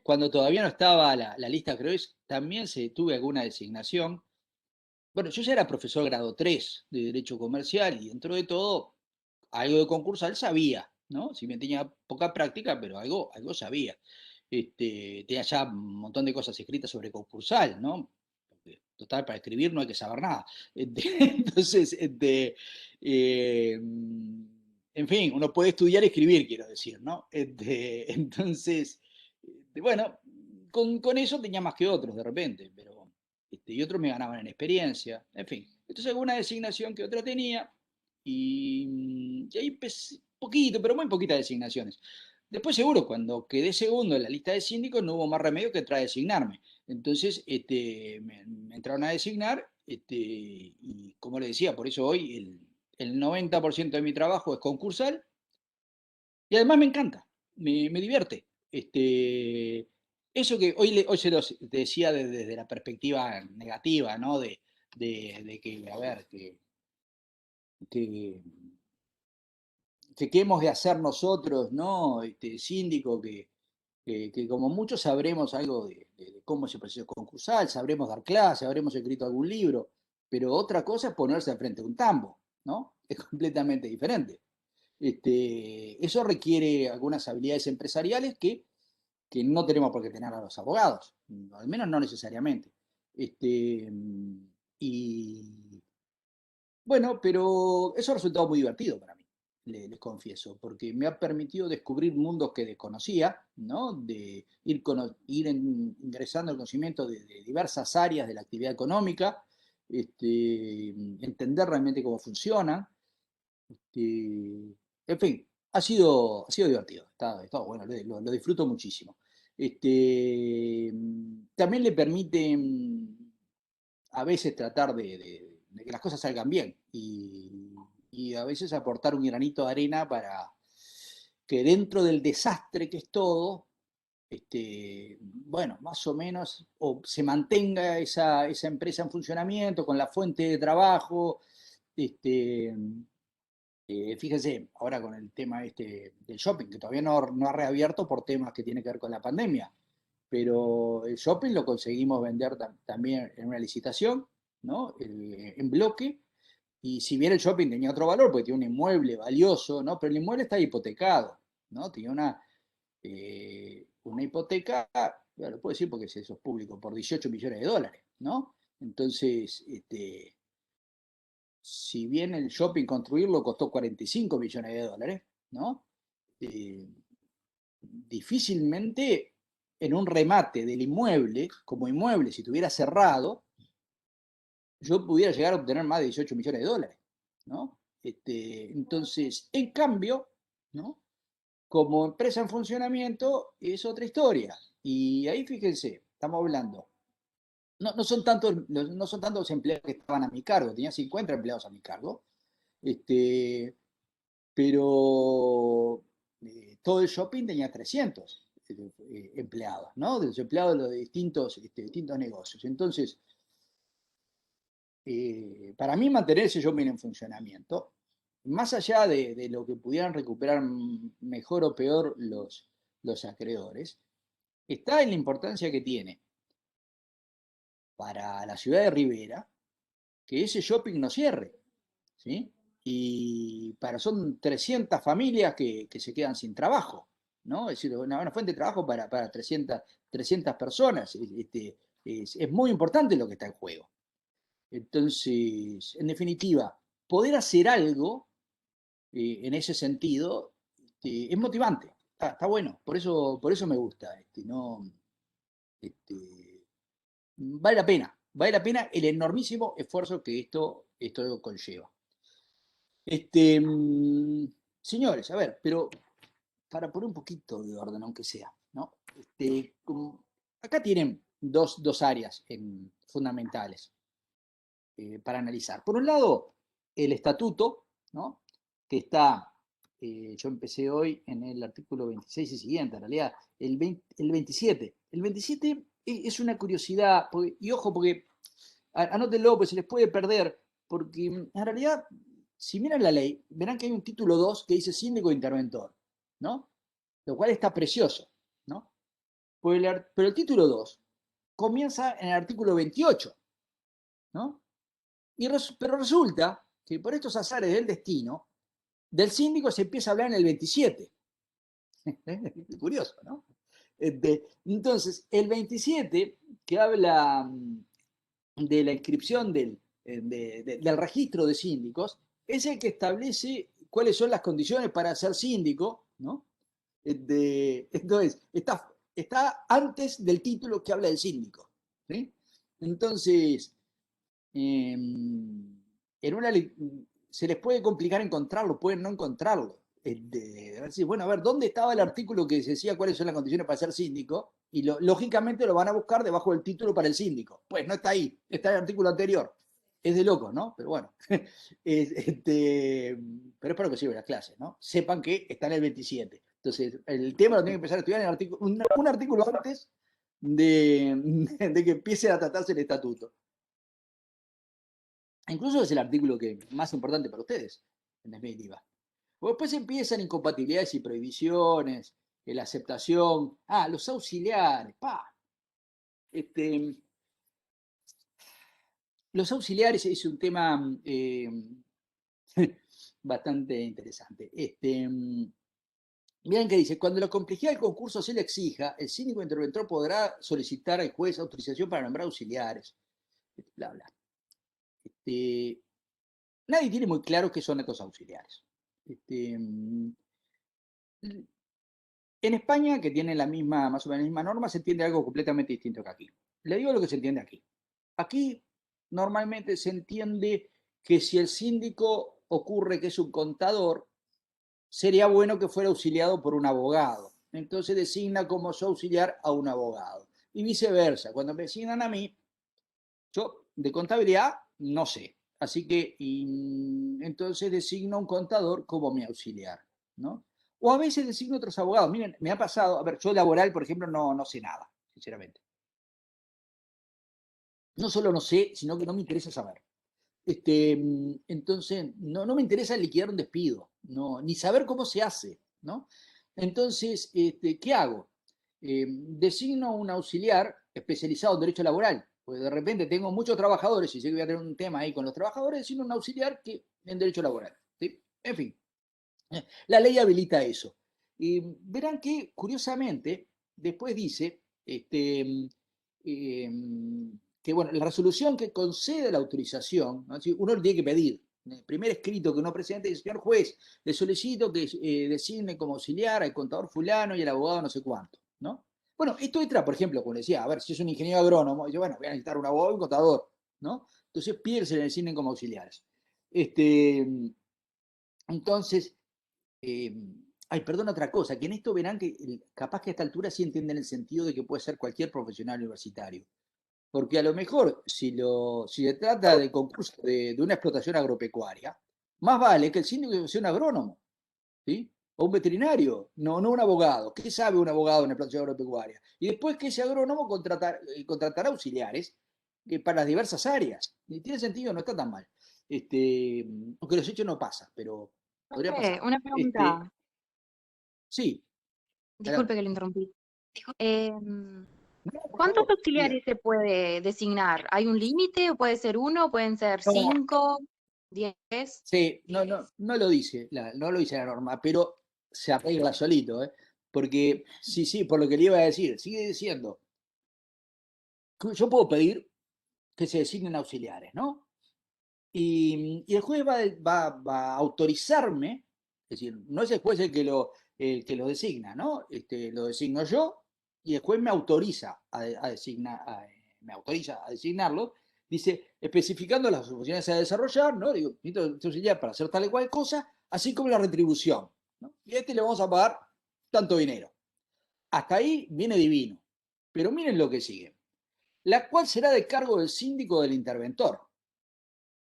C: cuando todavía no estaba la lista Croix, también tuve alguna designación. Bueno, yo ya era profesor grado 3 de Derecho Comercial y dentro de todo, algo de concursal sabía, ¿no? Si bien tenía poca práctica, pero algo sabía. Tenía ya un montón de cosas escritas sobre concursal, ¿no? Porque, total, para escribir no hay que saber nada. Entonces, en fin, uno puede estudiar y escribir, quiero decir, ¿no? Entonces, bueno, con eso tenía más que otros de repente, pero y otros me ganaban en experiencia, en fin. Entonces alguna designación que otra tenía, y ahí empecé, poquito, pero muy poquitas designaciones. Después seguro, cuando quedé segundo en la lista de síndicos, no hubo más remedio que entrar a designarme. Entonces me entraron a designar, y como le decía, por eso hoy el 90% de mi trabajo es concursal, y además me encanta, me divierte. Eso que hoy se los decía desde la perspectiva negativa, ¿no? De que, a ver, que, qué hemos de hacer nosotros, ¿no? Síndico, que como muchos sabremos algo de cómo es el proceso concursal, sabremos dar clases, habremos escrito algún libro, pero otra cosa es ponerse frente a un tambo, ¿no? Es completamente diferente. Eso requiere algunas habilidades empresariales que no tenemos por qué tener a los abogados, al menos no necesariamente. Y bueno, pero eso ha resultado muy divertido para mí, les confieso, porque me ha permitido descubrir mundos que desconocía, ¿no? De ir ingresando al conocimiento de diversas áreas de la actividad económica, entender realmente cómo funciona. En fin, ha sido divertido, está bueno, lo disfruto muchísimo. También le permite a veces tratar de que las cosas salgan bien y a veces aportar un granito de arena para que dentro del desastre que es todo, bueno, más o menos, o se mantenga esa empresa en funcionamiento con la fuente de trabajo. Fíjense, ahora con el tema del shopping, que todavía no ha reabierto por temas que tienen que ver con la pandemia, pero el shopping lo conseguimos vender también en una licitación, ¿no? En bloque, y si bien el shopping tenía otro valor, porque tiene un inmueble valioso, ¿no? Pero el inmueble está hipotecado, ¿no? Tiene una hipoteca, bueno, lo puedo decir porque eso es público, por 18 millones de dólares, ¿no? Entonces, si bien el shopping construirlo costó 45 millones de dólares, ¿no? Difícilmente en un remate del inmueble, como inmueble, si estuviera cerrado, yo pudiera llegar a obtener más de 18 millones de dólares, ¿no? Entonces, en cambio, ¿no? Como empresa en funcionamiento es otra historia. Y ahí fíjense, estamos hablando. No son tantos los empleados que estaban a mi cargo, tenía 50 empleados a mi cargo, pero todo el shopping tenía 300 empleados, ¿no? De los empleados de los distintos negocios. Entonces, para mí mantener ese shopping en funcionamiento más allá de lo que pudieran recuperar mejor o peor los acreedores, está en la importancia que tiene para la ciudad de Rivera que ese shopping no cierre, ¿sí? Y son 300 familias que se quedan sin trabajo, ¿no? Es decir, una fuente de trabajo para 300 personas. Es muy importante lo que está en juego. Entonces, en definitiva, poder hacer algo en ese sentido es motivante, está bueno, por eso me gusta. No, vale la pena el enormísimo esfuerzo que esto conlleva. Señores, a ver, pero para poner un poquito de orden, aunque sea, ¿no? Acá tienen dos áreas fundamentales para analizar. Por un lado, el estatuto, ¿no? Que está, yo empecé hoy en el artículo 26 y siguiente, en realidad, el 27. El 27 es una curiosidad, y ojo, porque anótenlo, pues se les puede perder, porque en realidad, si miran la ley, verán que hay un título 2 que dice síndico interventor, ¿no? Lo cual está precioso, ¿no? Pero el título 2 comienza en el artículo 28, ¿no? Pero resulta que por estos azares del destino, del síndico se empieza a hablar en el 27. Curioso, ¿no? Entonces, el 27, que habla de la inscripción del registro de síndicos, es el que establece cuáles son las condiciones para ser síndico, ¿no? Entonces, está antes del título que habla del síndico, ¿sí? Entonces, se les puede complicar encontrarlo, pueden no encontrarlo. Bueno, a ver, ¿dónde estaba el artículo que decía cuáles son las condiciones para ser síndico? Y lógicamente lo van a buscar debajo del título para el síndico. Pues no está ahí, está en el artículo anterior. Es de locos, ¿no? Pero bueno. Pero es para lo que sirve las clases, ¿no? Sepan que está en el 27. Entonces, el tema lo tienen que empezar a estudiar en el artículo, un artículo antes de que empiece a tratarse el estatuto. Incluso es el artículo más importante para ustedes, en definitiva. Después empiezan incompatibilidades y prohibiciones, la aceptación, los auxiliares, los auxiliares es un tema bastante interesante. Miren que dice, cuando la complejidad del concurso se le exija, el síndico interventor podrá solicitar al juez autorización para nombrar auxiliares, bla, bla. Nadie tiene muy claro qué son estos auxiliares. En España, que tiene más o menos la misma norma, se entiende algo completamente distinto que aquí. Le digo lo que se entiende aquí. Aquí normalmente se entiende que si el síndico ocurre que es un contador, sería bueno que fuera auxiliado por un abogado. Entonces designa como su auxiliar a un abogado. Y viceversa, cuando me designan a mí, yo de contabilidad no sé. Así que entonces designo a un contador como mi auxiliar, ¿no? O a veces designo otros abogados. Miren, me ha pasado, a ver, yo laboral, por ejemplo, no sé nada, sinceramente. No solo no sé, sino que no me interesa saber. Entonces, no me interesa liquidar un despido, ni saber cómo se hace, ¿no? Entonces, ¿qué hago? Designo un auxiliar especializado en derecho laboral, porque de repente tengo muchos trabajadores y sé que voy a tener un tema ahí con los trabajadores, designo un auxiliar en derecho laboral, ¿sí? En fin, la ley habilita eso. Y verán que, curiosamente, después dice que, bueno, la resolución que concede la autorización, ¿no? Uno lo tiene que pedir. En el primer escrito que uno presenta dice, señor juez, le solicito que designe como auxiliar al contador fulano y al abogado no sé cuánto, ¿no? Bueno, esto entra, por ejemplo, como decía, a ver, si es un ingeniero agrónomo, dice, bueno, voy a necesitar un abogado y un contador, ¿no? Entonces pide que se le designen como auxiliares. Entonces, perdón, otra cosa, que en esto verán que capaz que a esta altura sí entienden el sentido de que puede ser cualquier profesional universitario. Porque a lo mejor, si se trata de concurso de una explotación agropecuaria, más vale que el síndico sea un agrónomo, ¿sí? O un veterinario, no un abogado. ¿Qué sabe un abogado en explotación agropecuaria? Y después que ese agrónomo contratará auxiliares para las diversas áreas. Y tiene sentido, no está tan mal. Aunque los hechos no pasan, pero podría pasar.
H: Una pregunta.
C: Sí.
H: Disculpe que lo interrumpí.
C: No, por
H: ¿Cuántos
C: favor,
H: auxiliares se puede designar? ¿Hay un límite o puede ser uno, pueden ser
C: no,
H: 5, 10?
C: sí, no lo dice, no lo dice la norma, pero se arregla solito, ¿eh? Porque, sí, por lo que le iba a decir, sigue diciendo, que yo puedo pedir que se designen auxiliares, ¿no? Y el juez va a autorizarme, es decir, no es el juez el que lo designa, ¿no? Lo designo yo y el juez me autoriza me autoriza a designarlo, dice, especificando las funciones a desarrollar, ¿no? Digo, necesito auxiliar para hacer tal y cual cosa, así como la retribución, ¿no? Y a le vamos a pagar tanto dinero. Hasta ahí viene divino. Pero miren lo que sigue. La cual será de cargo del síndico del interventor.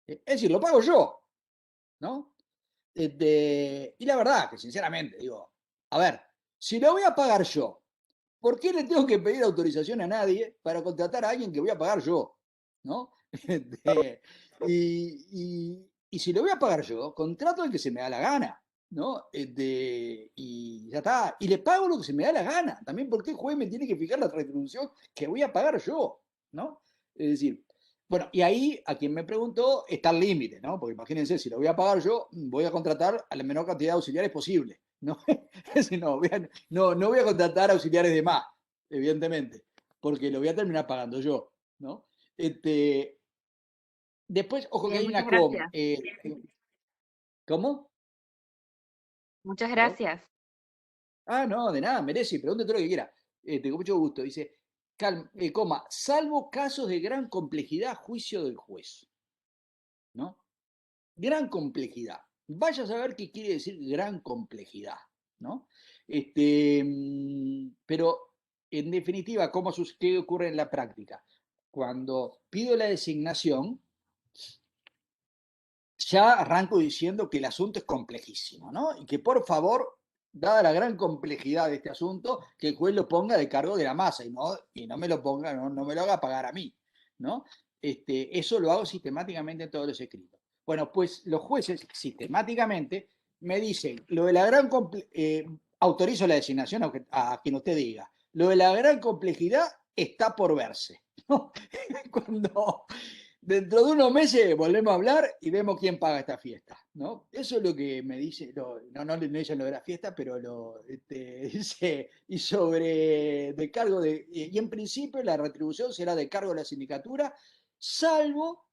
C: Es decir, lo pago yo, ¿no? Y la verdad, que sinceramente, digo, a ver, si lo voy a pagar yo, ¿por qué le tengo que pedir autorización a nadie para contratar a alguien que voy a pagar yo? ¿No? Y si lo voy a pagar yo, contrato el que se me da la gana, ¿no? Y ya está. Y le pago lo que se me da la gana. También porque el juez me tiene que fijar la retribución que voy a pagar yo, ¿no? Es decir, bueno, y ahí a quien me preguntó está el límite, ¿no? Porque imagínense, si lo voy a pagar yo, voy a contratar a la menor cantidad de auxiliares posible, ¿no? No voy a contratar auxiliares de más, evidentemente, porque lo voy a terminar pagando yo, ¿no? Después, ojo que
H: Bien,
C: hay
H: muchas
C: una com.
H: gracias.
C: ¿Cómo?
H: Muchas
C: ¿Perdón?
H: gracias.
C: Ah, no, de nada, merece, pregúntete lo que quiera. Con mucho gusto. Dice, coma, salvo casos de gran complejidad, juicio del juez, ¿no? Gran complejidad. Vaya a saber qué quiere decir gran complejidad, ¿no? Pero, en definitiva, ¿qué ocurre en la práctica? Cuando pido la designación, ya arranco diciendo que el asunto es complejísimo, ¿no? Y que por favor, dada la gran complejidad de este asunto, que el juez lo ponga de cargo de la masa y no me lo ponga, no me lo haga pagar a mí, ¿no? Eso lo hago sistemáticamente en todos los escritos. Bueno, pues los jueces sistemáticamente me dicen, lo de la gran autorizo la designación a quien usted diga, lo de la gran complejidad está por verse, ¿no? Cuando dentro de unos meses volvemos a hablar y vemos quién paga esta fiesta, ¿no? Eso es lo que me dice, no dicen lo de la fiesta, pero dice, y sobre de cargo de, y en principio la retribución será de cargo de la sindicatura, salvo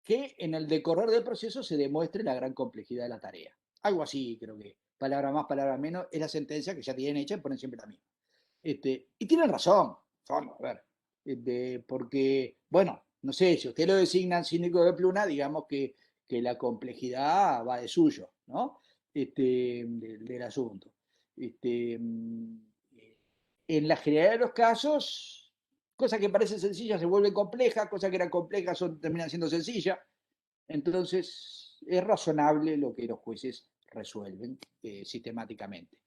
C: que en el decorrer del proceso se demuestre la gran complejidad de la tarea. Algo así, creo que, palabra más, palabra menos, es la sentencia que ya tienen hecha y ponen siempre la misma. Y tienen razón, a ver, porque, bueno, no sé, si usted lo designan síndico de pluna, digamos que la complejidad va de suyo, ¿no? Del asunto. En la generalidad de los casos, cosas que parecen sencillas se vuelven complejas, cosas que eran complejas terminan siendo sencillas. Entonces, es razonable lo que los jueces resuelven sistemáticamente.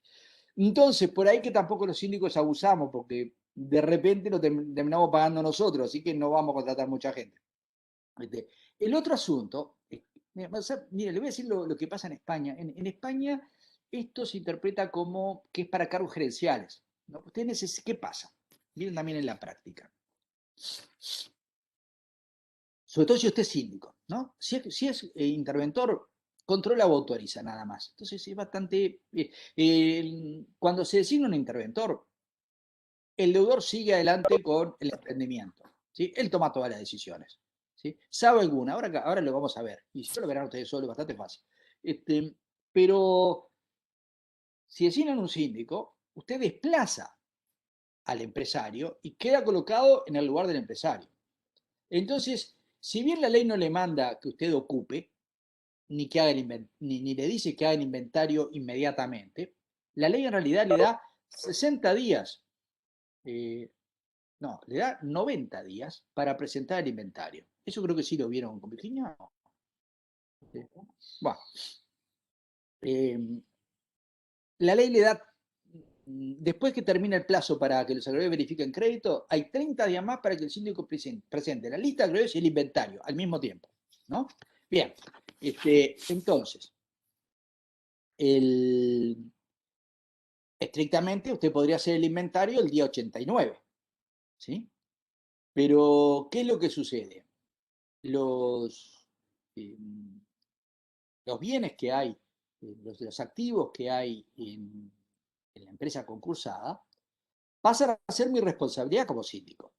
C: Entonces, por ahí que tampoco los síndicos abusamos, porque de repente lo terminamos pagando nosotros, así que no vamos a contratar mucha gente. El otro asunto, mire, le voy a decir lo que pasa en España. En España esto se interpreta como que es para cargos gerenciales, ¿no? ¿Qué pasa? Miren también en la práctica. Sobre todo si usted es síndico, ¿no? Si es interventor, controla o autoriza nada más. Entonces es bastante... cuando se designa un interventor, el deudor sigue adelante con el emprendimiento, ¿sí? Él toma todas las decisiones, ¿sí? Sabe alguna, ahora lo vamos a ver, y si lo verán ustedes solos, bastante fácil. Pero si designan un síndico, usted desplaza al empresario y queda colocado en el lugar del empresario. Entonces, si bien la ley no le manda que usted ocupe, ni le dice que haga el inventario inmediatamente, la ley en realidad le da 60 días, le da 90 días para presentar el inventario. Eso creo que sí lo vieron con Virginia. Bueno, la ley le da, después que termina el plazo para que los acreedores verifiquen crédito, hay 30 días más para que el síndico presente la lista de acreedores y el inventario al mismo tiempo, ¿no? Bien, entonces, estrictamente usted podría hacer el inventario el día 89, ¿sí? Pero, ¿qué es lo que sucede? Los bienes que hay, los activos que hay en la empresa concursada, pasan a ser mi responsabilidad como síndico.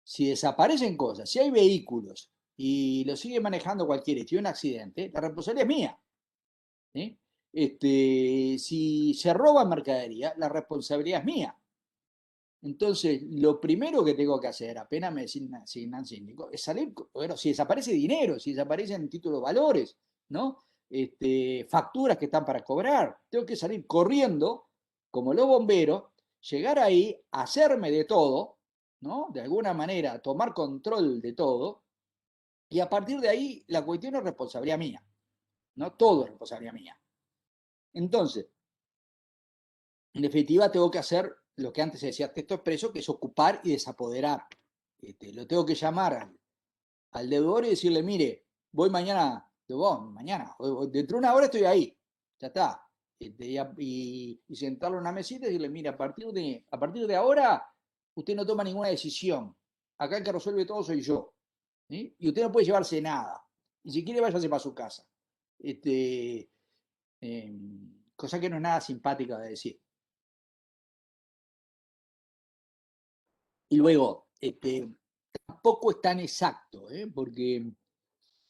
C: Si desaparecen cosas, si hay vehículos y lo sigue manejando cualquiera y tiene un accidente, la responsabilidad es mía. ¿Sí? Si se roba mercadería, la responsabilidad es mía. Entonces, lo primero que tengo que hacer, apenas me asignan síndico, es salir, bueno, si desaparece dinero, si desaparecen títulos valores, ¿no? Facturas que están para cobrar, tengo que salir corriendo, como los bomberos, llegar ahí, hacerme de todo, ¿no? De alguna manera, tomar control de todo, y a partir de ahí, la cuestión es responsabilidad mía, ¿no? Todo es responsabilidad mía. Entonces, en definitiva, tengo que hacer lo que antes se decía texto expreso, que es ocupar y desapoderar. Lo tengo que llamar al deudor y decirle, mire, voy mañana, o dentro de una hora estoy ahí, ya está. Y sentarlo en una mesita y decirle, mire, a partir de ahora, usted no toma ninguna decisión. Acá el que resuelve todo soy yo. ¿Sí? Y usted no puede llevarse nada. Y si quiere, váyase para su casa. Cosa que no es nada simpática de decir. Y luego, tampoco es tan exacto, porque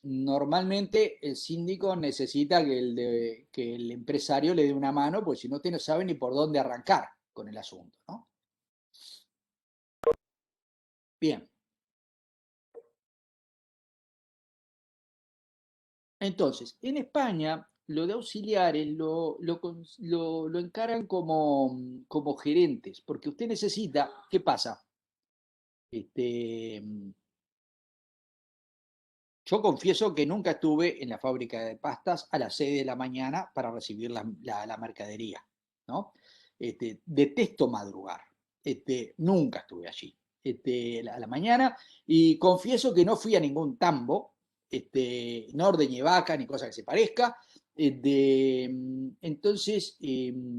C: normalmente el síndico necesita que el empresario le dé una mano, porque si no, usted no sabe ni por dónde arrancar con el asunto, ¿no? Bien. Entonces, en España, lo de auxiliares lo encaran como gerentes, porque usted necesita, ¿qué pasa? Yo confieso que nunca estuve en la fábrica de pastas a las 6 de la mañana para recibir la mercadería, ¿no? Detesto madrugar. Nunca estuve allí a la mañana y confieso que no fui a ningún tambo, no ordeñé vaca ni cosa que se parezca. Entonces, ¿qué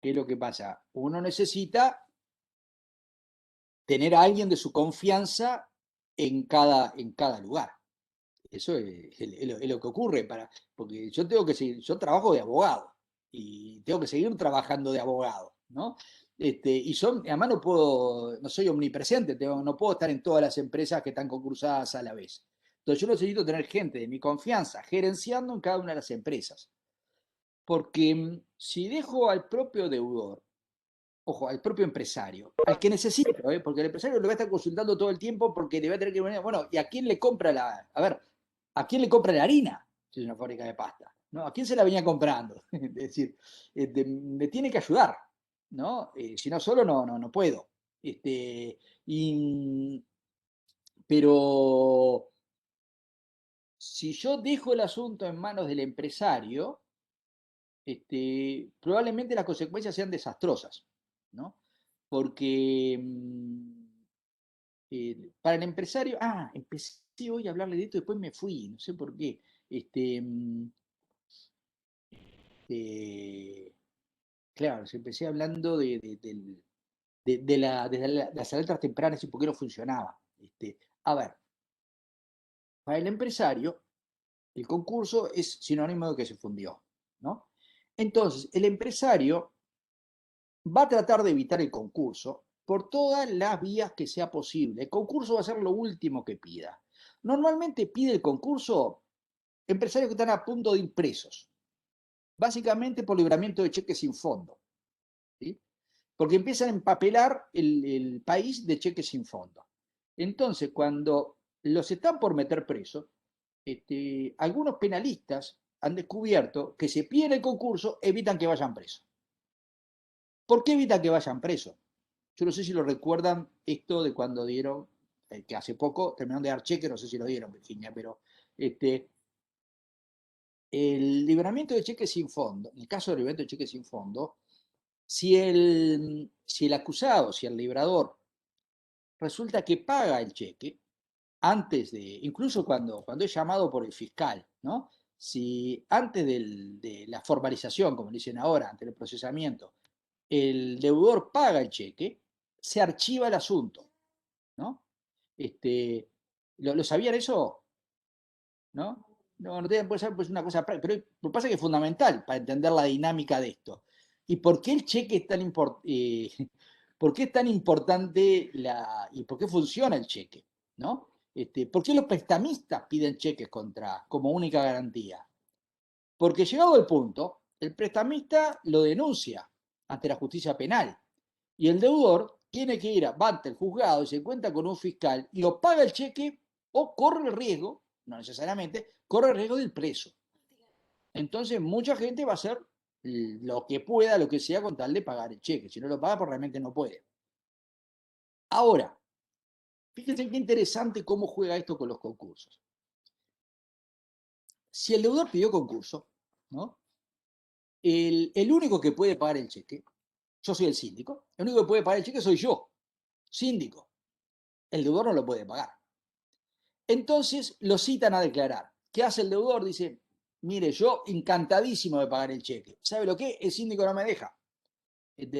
C: es lo que pasa? Uno necesita tener a alguien de su confianza en cada lugar. Eso es lo que ocurre, porque yo tengo que seguir, yo trabajo de abogado y tengo que seguir trabajando de abogado, ¿no? Además no soy omnipresente, no puedo estar en todas las empresas que están concursadas a la vez. Entonces yo necesito tener gente de mi confianza gerenciando en cada una de las empresas. Porque si dejo al propio deudor, ojo, al propio empresario, al que necesito, porque el empresario lo va a estar consultando todo el tiempo porque le va a tener que venir, bueno, ¿y a quién le compra ¿a quién le compra la harina? Si es una fábrica de pasta, ¿no? ¿A quién se la venía comprando? Es decir, me tiene que ayudar, ¿no? Si no, solo no puedo. Pero si yo dejo el asunto en manos del empresario, probablemente las consecuencias sean desastrosas, ¿no? Porque para el empresario, empecé hoy a hablarle de esto y después me fui, no sé por qué. Claro, empecé hablando de las alertas tempranas y por qué no funcionaba. A ver, para el empresario, el concurso es sinónimo de que se fundió, ¿no? Entonces, el empresario va a tratar de evitar el concurso por todas las vías que sea posible. El concurso va a ser lo último que pida. Normalmente pide el concurso empresarios que están a punto de ir presos, básicamente por libramiento de cheques sin fondo, ¿sí? Porque empiezan a empapelar el país de cheques sin fondo. Entonces, cuando los están por meter presos, algunos penalistas han descubierto que si piden el concurso, evitan que vayan presos. ¿Por qué evitan que vayan presos? Yo no sé si lo recuerdan esto de cuando dieron, que hace poco terminaron de dar cheque, no sé si lo dieron, Virginia, pero el libramiento de cheques sin fondo, en el caso del libramiento de cheques sin fondo, si el acusado, si el librador, resulta que paga el cheque, antes de, incluso cuando es llamado por el fiscal, ¿no? Si antes de la formalización, como dicen ahora, ante el procesamiento, el deudor paga el cheque, se archiva el asunto, ¿no? ¿Lo sabían eso? ¿No? No puede ser pues una cosa, pero lo que pasa es que es fundamental para entender la dinámica de esto. ¿Y por qué el cheque es tan importante? ¿Por qué es tan importante y por qué funciona el cheque? ¿No? ¿Por qué los prestamistas piden cheques como única garantía? Porque llegado el punto, el prestamista lo denuncia ante la justicia penal y el deudor tiene que ir ante el juzgado y se encuentra con un fiscal y o paga el cheque o corre el riesgo, no necesariamente, corre el riesgo del preso. Entonces mucha gente va a hacer lo que pueda, lo que sea con tal de pagar el cheque. Si no lo paga, pues realmente no puede. Ahora, fíjense qué interesante cómo juega esto con los concursos. Si el deudor pidió concurso, ¿no? El único que puede pagar el cheque, yo soy el síndico, el único que puede pagar el cheque soy yo, síndico. El deudor no lo puede pagar. Entonces lo citan a declarar. ¿Qué hace el deudor? Dice, mire, yo encantadísimo de pagar el cheque. ¿Sabe lo que? El síndico no me deja.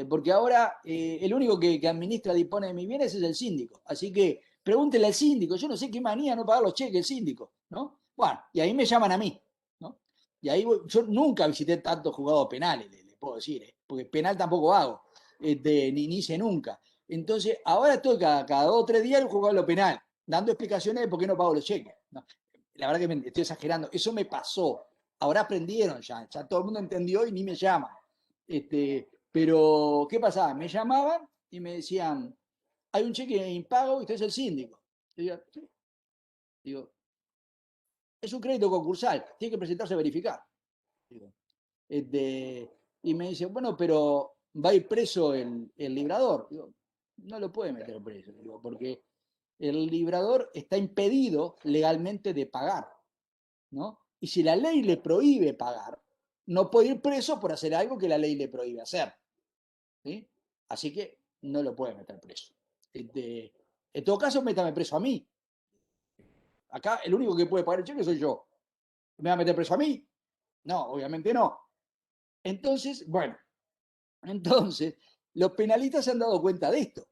C: Porque ahora el único que administra, dispone de mis bienes es el síndico. Así que pregúntele al síndico. Yo no sé qué manía no pagar los cheques el síndico, ¿no? Bueno, y ahí me llaman a mí, ¿no? Y ahí yo nunca visité tantos juzgados penales, le puedo decir, porque penal tampoco hago, ni hice nunca. Entonces, ahora estoy cada 2 o 3 días en el juzgado de lo penal, dando explicaciones de por qué no pago los cheques. ¿No? La verdad que me estoy exagerando. Eso me pasó. Ahora aprendieron ya todo el mundo entendió y ni me llaman. Pero, ¿qué pasaba? Me llamaban y me decían, hay un cheque impago y usted es el síndico. Yo digo, es un crédito concursal, tiene que presentarse a verificar. Digo, y me dice, bueno, pero va a ir preso el librador. Digo, no lo puede meter preso, digo, porque el librador está impedido legalmente de pagar, ¿no? Y si la ley le prohíbe pagar, no puede ir preso por hacer algo que la ley le prohíbe hacer. ¿Sí? Así que no lo puede meter preso. En todo caso, métame preso a mí. Acá el único que puede pagar el cheque soy yo. ¿Me va a meter preso a mí? No, obviamente no. Entonces, bueno, los penalistas se han dado cuenta de esto.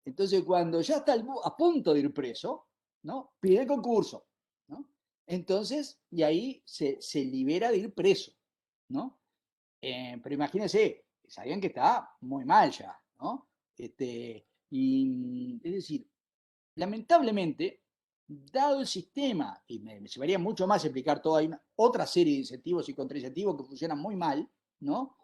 C: Entonces, cuando ya está a punto de ir preso, ¿no? Pide concurso, ¿no? Entonces, y ahí se libera de ir preso, ¿no? Pero imagínense, sabían que está muy mal ya, ¿no? Y, es decir, lamentablemente, dado el sistema, y me llevaría mucho más explicar toda otra serie de incentivos y contraincentivos que funcionan muy mal, ¿no?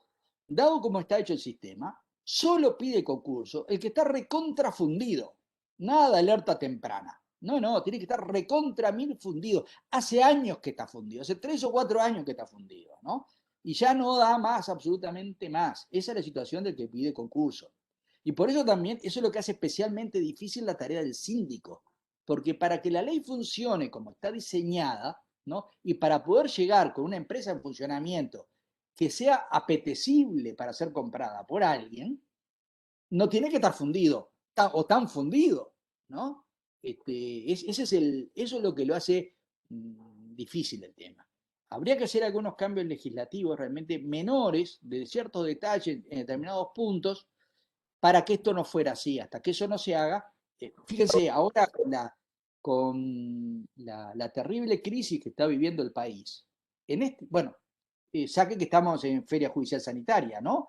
C: Dado cómo está hecho el sistema, solo pide concurso el que está recontrafundido. Nada de alerta temprana. No, tiene que estar recontra mil fundido. Hace años que está fundido, hace 3 o 4 años que está fundido, ¿no? Y ya no da más, absolutamente más. Esa es la situación del que pide concurso. Y por eso también, eso es lo que hace especialmente difícil la tarea del síndico. Porque para que la ley funcione como está diseñada, ¿no? Y para poder llegar con una empresa en funcionamiento que sea apetecible para ser comprada por alguien, no tiene que estar fundido o tan fundido, ¿no? Eso es lo que lo hace difícil el tema. Habría que hacer algunos cambios legislativos realmente menores, de ciertos detalles en determinados puntos, para que esto no fuera así. Hasta que eso no se haga, fíjense, ahora con la terrible crisis que está viviendo el país, bueno, saque que estamos en feria judicial sanitaria, ¿no?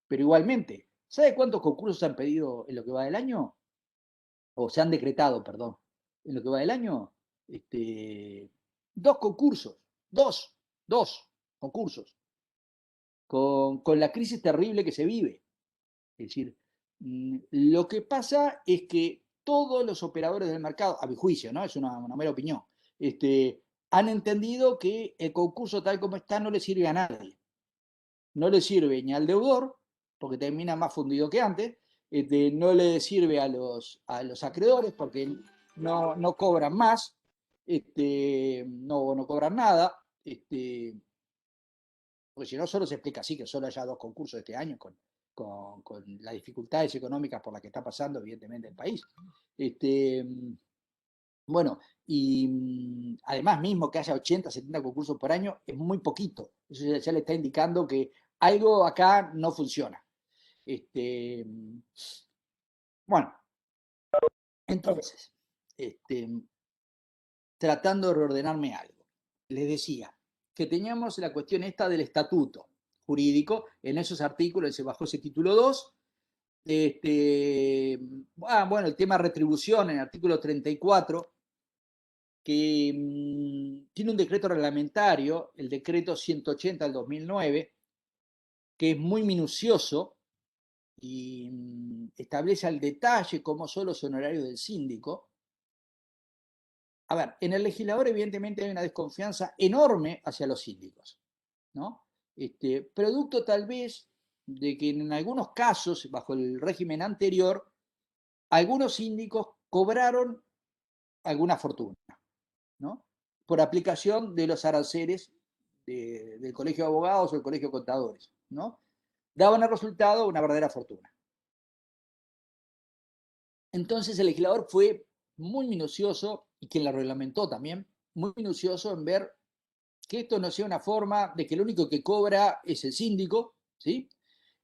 C: Pero igualmente, ¿sabe cuántos concursos se han pedido en lo que va del año? O se han decretado, perdón, en lo que va del año. 2 concursos, dos concursos, con la crisis terrible que se vive. Es decir, lo que pasa es que todos los operadores del mercado, a mi juicio, ¿no? Es una mera opinión, han entendido que el concurso tal como está no le sirve a nadie. No le sirve ni al deudor, porque termina más fundido que antes, no le sirve a los acreedores porque no cobran más, no cobran nada, porque si no solo se explica así, que solo haya 2 concursos este año con las dificultades económicas por las que está pasando evidentemente el país. Bueno, y además mismo que haya 80, 70 concursos por año es muy poquito. Eso ya le está indicando que algo acá no funciona. Bueno, entonces, tratando de reordenarme algo, les decía que teníamos la cuestión esta del estatuto jurídico, en esos artículos se bajó ese título 2. Bueno, el tema retribución en el artículo 34, que tiene un decreto reglamentario, el decreto 180 del 2009, que es muy minucioso y establece al detalle cómo son los honorarios del síndico. A ver, en el legislador evidentemente hay una desconfianza enorme hacia los síndicos, ¿no? Producto tal vez de que en algunos casos, bajo el régimen anterior, algunos síndicos cobraron alguna fortuna, ¿no? Por aplicación de los aranceles del Colegio de Abogados o del Colegio de Contadores, ¿no? Daban al resultado una verdadera fortuna. Entonces el legislador fue muy minucioso, y quien la reglamentó también, muy minucioso en ver que esto no sea una forma de que el único que cobra es el síndico, ¿sí?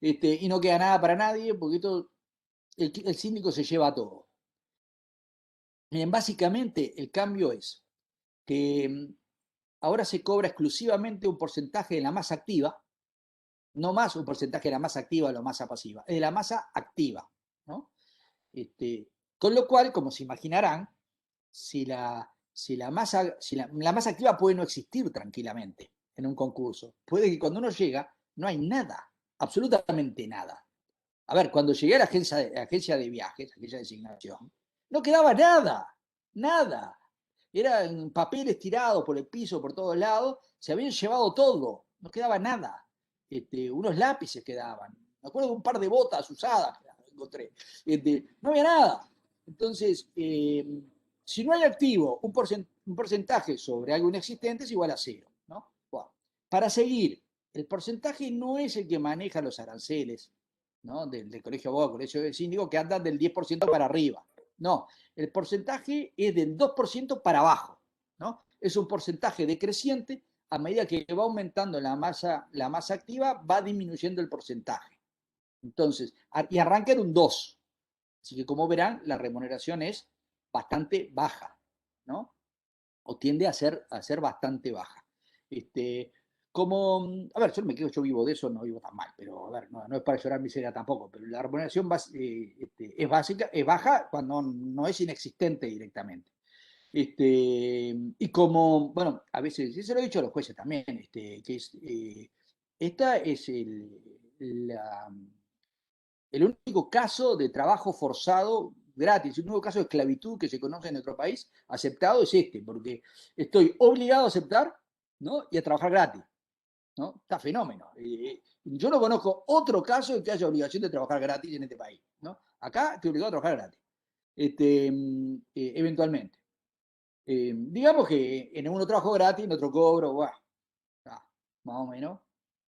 C: Y no queda nada para nadie, porque esto, el síndico se lleva todo. Miren, básicamente el cambio es que ahora se cobra exclusivamente un porcentaje de la masa activa, no más un porcentaje de la masa activa o la masa pasiva, es de la masa activa, ¿no? Con lo cual, como se imaginarán, si la masa activa puede no existir tranquilamente en un concurso. Puede que cuando uno llega no hay nada, absolutamente nada. A ver, cuando llegué a la agencia de viajes, aquella designación, no quedaba nada, nada. Eran papeles tirados por el piso, por todos lados, se habían llevado todo, no quedaba nada. Unos lápices quedaban. Me acuerdo de un par de botas usadas que encontré. No había nada. Entonces, si no hay activo un porcentaje sobre algo inexistente es igual a cero, ¿no? Bueno, para seguir, el porcentaje no es el que maneja los aranceles, ¿no? Del colegio de abogados, colegio de síndico, que andan del 10% para arriba. No, el porcentaje es del 2% para abajo, ¿no? Es un porcentaje decreciente, a medida que va aumentando la masa activa, va disminuyendo el porcentaje. Entonces, y arranca en un 2. Así que como verán, la remuneración es bastante baja, ¿no? O tiende a ser bastante baja. A ver, yo vivo de eso, no vivo tan mal, pero a ver, no es para llorar miseria tampoco, pero la remuneración es básica, es baja cuando no es inexistente directamente. Y como, bueno, a veces, y se lo he dicho a los jueces también, que es, esta es el único caso de trabajo forzado gratis, el único caso de esclavitud que se conoce en nuestro país aceptado es porque estoy obligado a aceptar, ¿no? Y a trabajar gratis, ¿no? Está fenómeno. Yo no conozco otro caso en que haya obligación de trabajar gratis en este país, ¿no? Acá estoy obligado a trabajar gratis, eventualmente. Digamos que en uno trabajo gratis, en otro cobro, bueno, más o menos,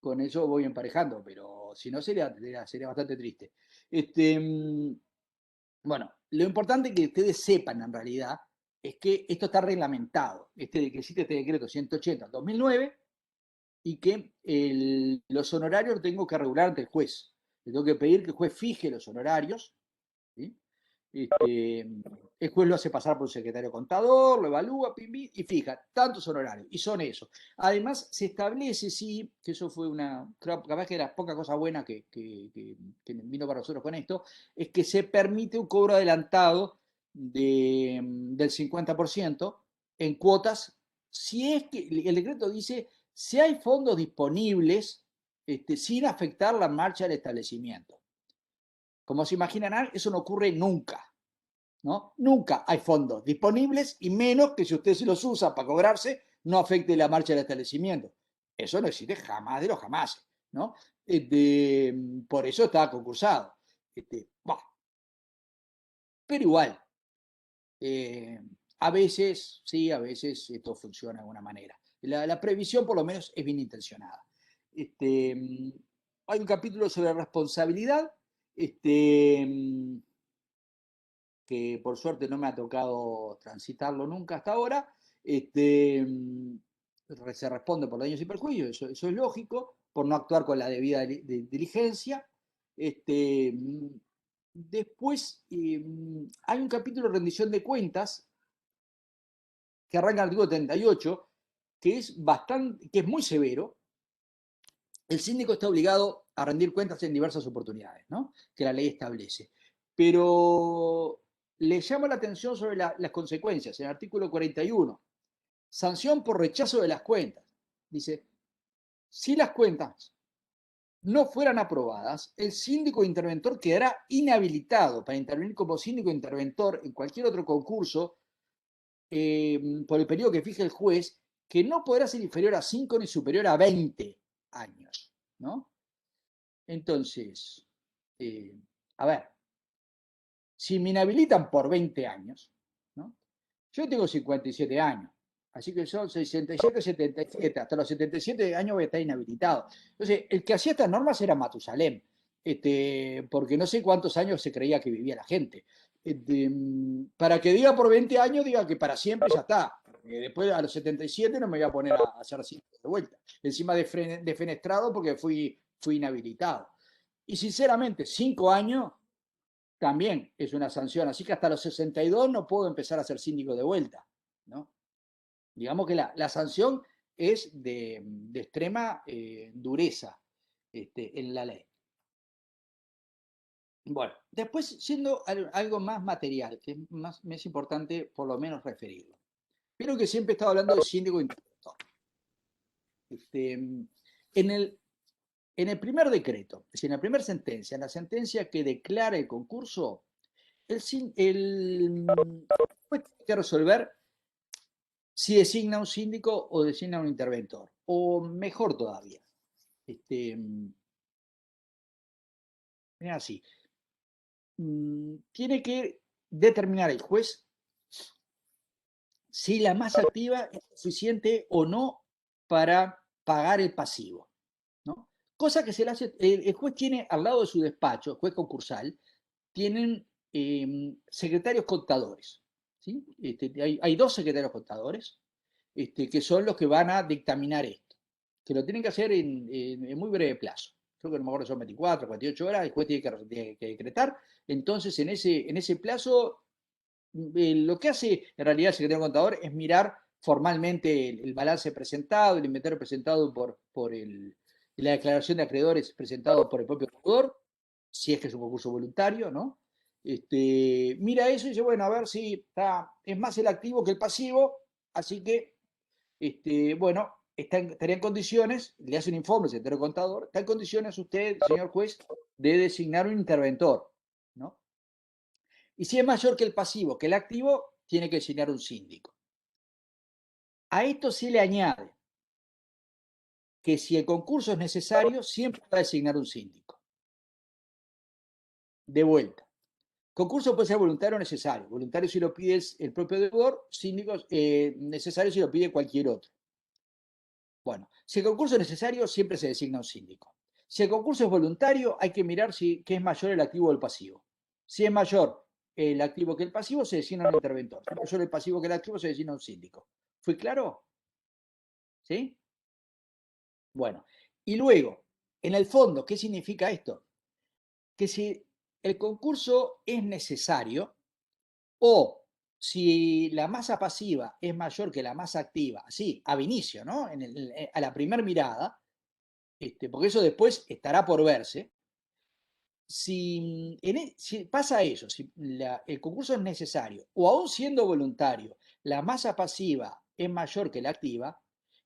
C: con eso voy emparejando, pero si no sería bastante triste. Bueno, lo importante que ustedes sepan en realidad es que esto está reglamentado, que existe este decreto 180 2009 y que los honorarios los tengo que regular ante el juez. Le tengo que pedir que el juez fije los honorarios, ¿sí? El juez lo hace pasar por un secretario contador, lo evalúa, y fija tantos honorarios, y son esos. Además, se establece, sí, que eso fue capaz que era poca cosa buena que vino para nosotros con esto, es que se permite un cobro adelantado del 50% en cuotas, si es que el decreto dice, si hay fondos disponibles sin afectar la marcha del establecimiento. Como se imaginarán, eso no ocurre nunca, ¿no? Nunca hay fondos disponibles y menos que si usted se los usa para cobrarse, no afecte la marcha del establecimiento. Eso no existe jamás de los jamás, ¿no? Por eso está concursado. Pero igual, a veces, sí, a veces esto funciona de alguna manera. La previsión por lo menos es bien intencionada. Hay un capítulo sobre responsabilidad. que por suerte no me ha tocado transitarlo nunca hasta ahora, se responde por daños y perjuicios, eso es lógico, por no actuar con la debida diligencia. Después hay un capítulo de rendición de cuentas que arranca en el artículo 38, que es muy severo. El síndico está obligado a rendir cuentas en diversas oportunidades, ¿no?, que la ley establece. Pero le llama la atención sobre las consecuencias. En el artículo 41, sanción por rechazo de las cuentas. Dice, si las cuentas no fueran aprobadas, el síndico interventor quedará inhabilitado para intervenir como síndico interventor en cualquier otro concurso por el periodo que fije el juez, que no podrá ser inferior a 5 ni superior a 20 años, ¿no? Entonces, a ver, si me inhabilitan por 20 años, ¿no? Yo tengo 57 años, así que son 67, 77, hasta los 77 años voy a estar inhabilitado. Entonces, el que hacía estas normas era Matusalén, porque no sé cuántos años se creía que vivía la gente. Para que diga por 20 años, diga que para siempre ya está. Después a los 77 no me voy a poner a hacer así de vuelta. Encima defenestrado porque fui inhabilitado. Y sinceramente, 5 años también es una sanción. Así que hasta los 62 no puedo empezar a ser síndico de vuelta, ¿no? Digamos que la sanción es de extrema dureza en la ley. Bueno, después siendo algo más material, que me es importante por lo menos referirlo. Pero que siempre he estado hablando de síndico interventor. En el primer decreto, es decir, en la primera sentencia, en la sentencia que declara el concurso, el juez tiene que resolver si designa un síndico o designa un interventor, o mejor todavía. Mira así. Tiene que determinar el juez si la masa activa es suficiente o no para pagar el pasivo, ¿no? Cosa que se le hace, el juez tiene al lado de su despacho, el juez concursal, tienen secretarios contadores, ¿sí? Hay 2 secretarios contadores que son los que van a dictaminar esto, que lo tienen que hacer en muy breve plazo. Creo que no me acuerdo, son 24, 48 horas, el juez tiene que decretar. Entonces, en ese plazo, lo que hace en realidad el secretario contador es mirar formalmente el balance presentado, el inventario presentado la declaración de acreedores presentado por el propio deudor, si es que es un concurso voluntario, ¿no? Mira eso y dice, bueno, a ver si es más el activo que el pasivo, así que, bueno, estaría en condiciones, le hace un informe al secretario contador, está en condiciones usted, señor juez, de designar un interventor, ¿no? Y si es mayor que el pasivo, que el activo, tiene que designar un síndico. A esto se le añade que si el concurso es necesario, siempre va a designar un síndico. De vuelta. Concurso puede ser voluntario o necesario. Voluntario si lo pide el propio deudor, síndico necesario si lo pide cualquier otro. Bueno, si el concurso es necesario, siempre se designa un síndico. Si el concurso es voluntario, hay que mirar qué es mayor el activo o el pasivo. Si es mayor el activo que el pasivo, se designa un interventor. Si es mayor el pasivo que el activo, se designa un síndico. ¿Fue claro? ¿Sí? Bueno, y luego, en el fondo, ¿qué significa esto? Que si el concurso es necesario o si la masa pasiva es mayor que la masa activa, así, ab inicio, ¿no? A la primera mirada, porque eso después estará por verse. Si pasa eso, si el concurso es necesario o aún siendo voluntario, la masa pasiva es mayor que la activa,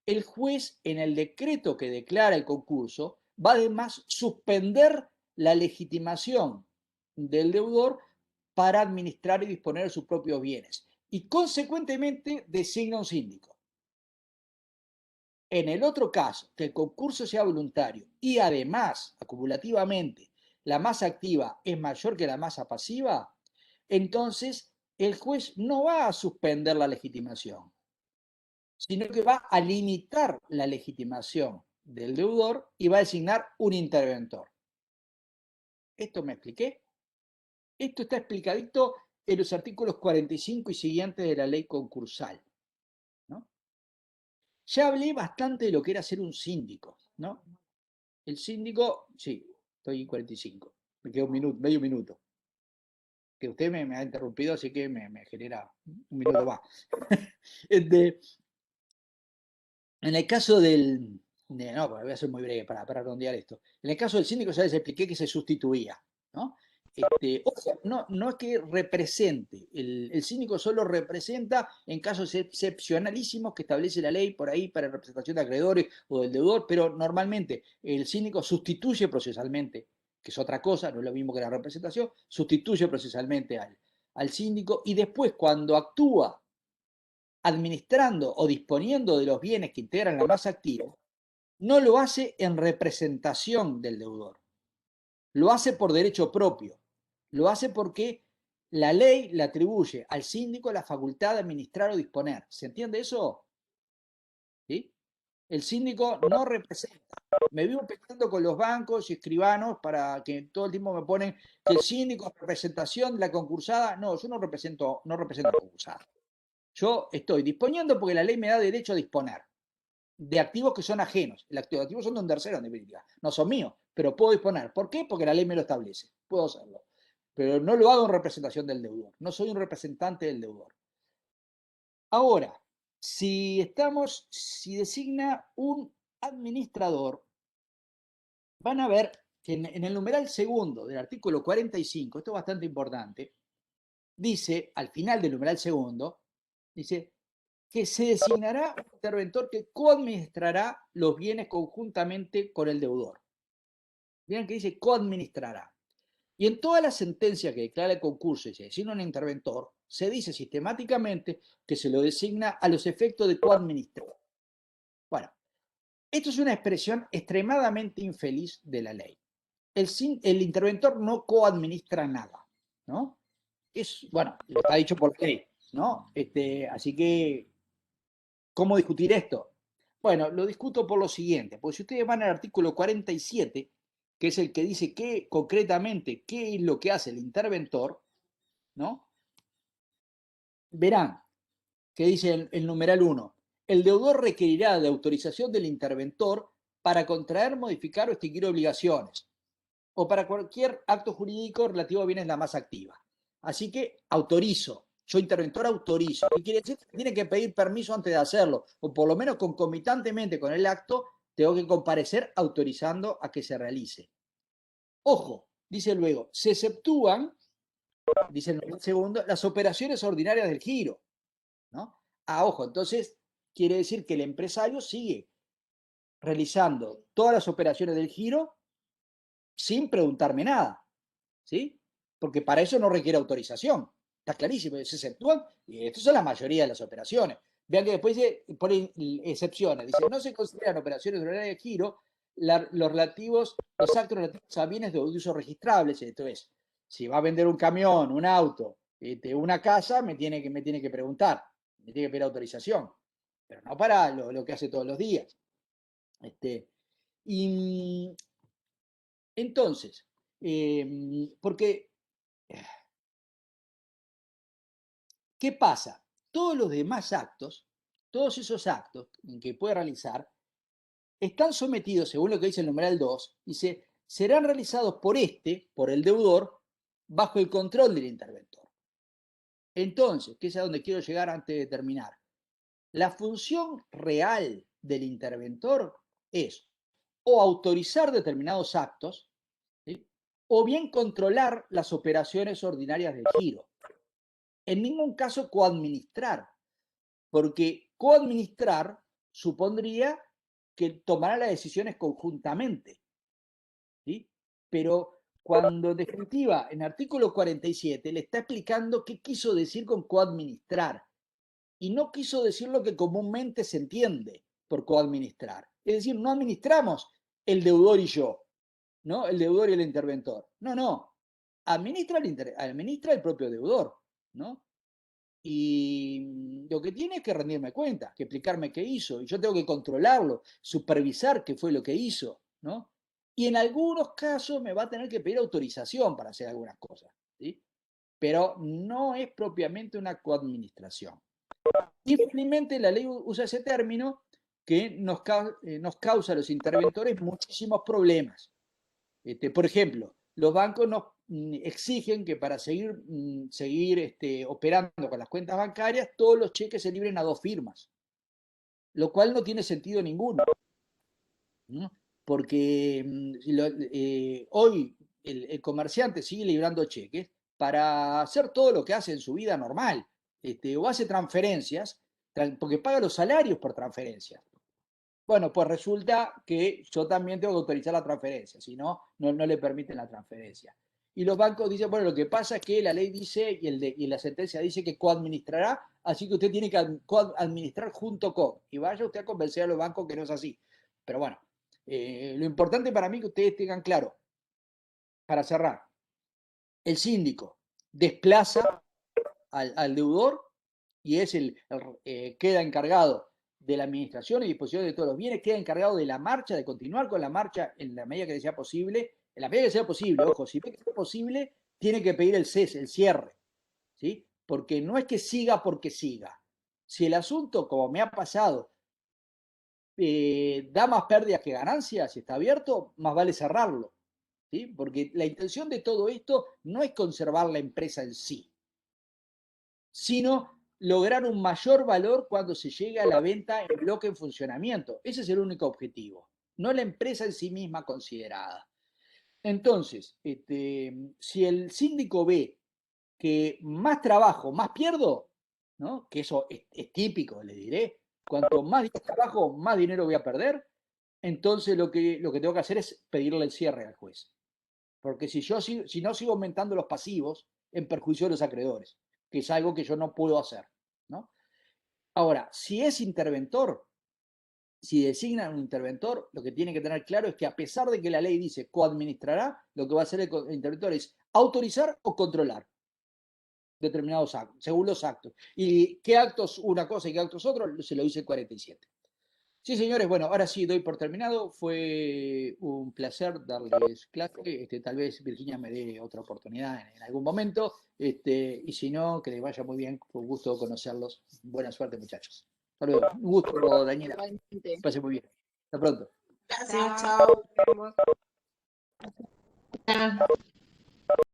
C: el juez en el decreto que declara el concurso va además suspender la legitimación del deudor para administrar y disponer de sus propios bienes y consecuentemente designa un síndico. En el otro caso, que el concurso sea voluntario y además, acumulativamente, la masa activa es mayor que la masa pasiva, entonces el juez no va a suspender la legitimación, sino que va a limitar la legitimación del deudor y va a designar un interventor. ¿Esto me expliqué? Esto está explicadito en los artículos 45 y siguientes de la ley concursal, ¿no? Ya hablé bastante de lo que era ser un síndico, ¿no? El síndico, sí, estoy en 45, me queda un minuto, medio minuto. Que usted me ha interrumpido, así que me genera un minuto más. En el caso del... No, voy a ser muy breve para redondear esto. En el caso del síndico ya les expliqué que se sustituía, ¿no? Ojo, no es que represente, el síndico solo representa en casos excepcionalísimos que establece la ley por ahí para representación de acreedores o del deudor, pero normalmente el síndico sustituye procesalmente, que es otra cosa, no es lo mismo que la representación, sustituye procesalmente al síndico y después cuando actúa administrando o disponiendo de los bienes que integran la masa activa, no lo hace en representación del deudor, lo hace por derecho propio, lo hace porque la ley le atribuye al síndico la facultad de administrar o disponer. ¿Se entiende eso? ¿Sí? El síndico no representa. Me vivo peleando con los bancos y escribanos para que todo el tiempo me ponen que el síndico es representación de la concursada. No, yo no represento a la concursada. Yo estoy disponiendo porque la ley me da derecho a disponer de activos que son ajenos. Los activos son de un tercero, en definitiva. No son míos, pero puedo disponer. ¿Por qué? Porque la ley me lo establece. Puedo hacerlo. Pero no lo hago en representación del deudor. No soy un representante del deudor. Ahora, si designa un administrador, van a ver que en el numeral segundo del artículo 45, esto es bastante importante, dice, al final del numeral segundo, dice que se designará un interventor que coadministrará los bienes conjuntamente con el deudor. Miren que dice coadministrará. Y en todas las sentencias que declara el concurso y se designa un interventor, se dice sistemáticamente que se lo designa a los efectos de coadministrar. Bueno, esto es una expresión extremadamente infeliz de la ley. El interventor no coadministra nada, ¿no? Bueno, está dicho por ley, ¿no? Así que, ¿cómo discutir esto? Bueno, lo discuto por lo siguiente, porque si ustedes van al artículo 47, que es el que dice concretamente qué es lo que hace el interventor, ¿no? Verán que dice el numeral 1, el deudor requerirá de autorización del interventor para contraer, modificar o extinguir obligaciones, o para cualquier acto jurídico relativo a bienes de la masa activa. Así que autorizo, yo interventor autorizo. ¿Qué quiere decir? Tiene que pedir permiso antes de hacerlo, o por lo menos concomitantemente con el acto, tengo que comparecer autorizando a que se realice. Ojo, dice luego, se exceptúan, dice el segundo, las operaciones ordinarias del giro, ¿no? Ojo, entonces quiere decir que el empresario sigue realizando todas las operaciones del giro sin preguntarme nada, ¿sí? Porque para eso no requiere autorización. Está clarísimo, se exceptúan, y esto son la mayoría de las operaciones. Vean que después ponen excepciones. Dice, no se consideran operaciones de horario de giro los actos relativos a bienes de uso registrables. Esto es, si va a vender un camión, un auto, una casa, me tiene que preguntar, me tiene que pedir autorización, pero no para lo que hace todos los días. Y entonces, porque, ¿qué pasa? Todos los demás actos, todos esos actos que puede realizar, están sometidos, según lo que dice el numeral 2, dice, serán realizados por el deudor, bajo el control del interventor. Entonces, que es a donde quiero llegar antes de terminar, la función real del interventor es o autorizar determinados actos, ¿sí? O bien controlar las operaciones ordinarias del giro. En ningún caso coadministrar, porque coadministrar supondría que tomará las decisiones conjuntamente, ¿sí? Pero cuando en definitiva en artículo 47 le está explicando qué quiso decir con coadministrar y no quiso decir lo que comúnmente se entiende por coadministrar. Es decir, no administramos el deudor y yo, ¿no? El deudor y el interventor. No. Administra el propio deudor, ¿no? Y lo que tiene es que rendirme cuenta, que explicarme qué hizo, y yo tengo que controlarlo, supervisar qué fue lo que hizo, ¿no? Y en algunos casos me va a tener que pedir autorización para hacer algunas cosas, ¿sí? pero no es propiamente una coadministración. Infelizmente la ley usa ese término que nos causa a los interventores muchísimos problemas. Por ejemplo, los bancos nos exigen que para seguir operando con las cuentas bancarias, todos los cheques se libren a 2 firmas, lo cual no tiene sentido ninguno, ¿no? Porque hoy el comerciante sigue librando cheques para hacer todo lo que hace en su vida normal, o hace transferencias, porque paga los salarios por transferencias. Bueno, pues resulta que yo también tengo que autorizar la transferencia, si no, no le permiten la transferencia. Y los bancos dicen, bueno, lo que pasa es que la ley dice y la sentencia dice que coadministrará, así que usted tiene que administrar junto con. Y vaya usted a convencer a los bancos que no es así. Pero bueno, lo importante para mí es que ustedes tengan claro, para cerrar, el síndico desplaza al deudor y es queda encargado de la administración y disposición de todos los bienes, queda encargado de la marcha, de continuar con la marcha en la medida que sea posible. En la medida que sea posible, ojo, si ve que sea posible, tiene que pedir el cese, el cierre, ¿sí? Porque no es que siga porque siga. Si el asunto, como me ha pasado, da más pérdidas que ganancias, si está abierto, más vale cerrarlo, ¿sí? Porque la intención de todo esto no es conservar la empresa en sí, sino lograr un mayor valor cuando se llega a la venta en bloque en funcionamiento. Ese es el único objetivo, no la empresa en sí misma considerada. Entonces, si el síndico ve que más trabajo, más pierdo, ¿no? Que eso es típico, le diré, cuanto más días trabajo, más dinero voy a perder, entonces lo que tengo que hacer es pedirle el cierre al juez. Porque si no sigo aumentando los pasivos en perjuicio de los acreedores, que es algo que yo no puedo hacer, ¿no? Ahora, si es interventor, si designan un interventor, lo que tiene que tener claro es que a pesar de que la ley dice coadministrará, lo que va a hacer el interventor es autorizar o controlar determinados actos, según los actos. Y qué actos una cosa y qué actos otro, se lo dice el 47. Sí, señores, bueno, ahora sí doy por terminado. Fue un placer darles clase. Tal vez Virginia me dé otra oportunidad en algún momento. Y si no, que les vaya muy bien. Fue un gusto conocerlos. Buena suerte, muchachos. Hasta luego. Un gusto, Daniela.
H: Igualmente.
C: Pase muy bien. Hasta pronto.
F: Gracias, chao.
H: Nos vemos.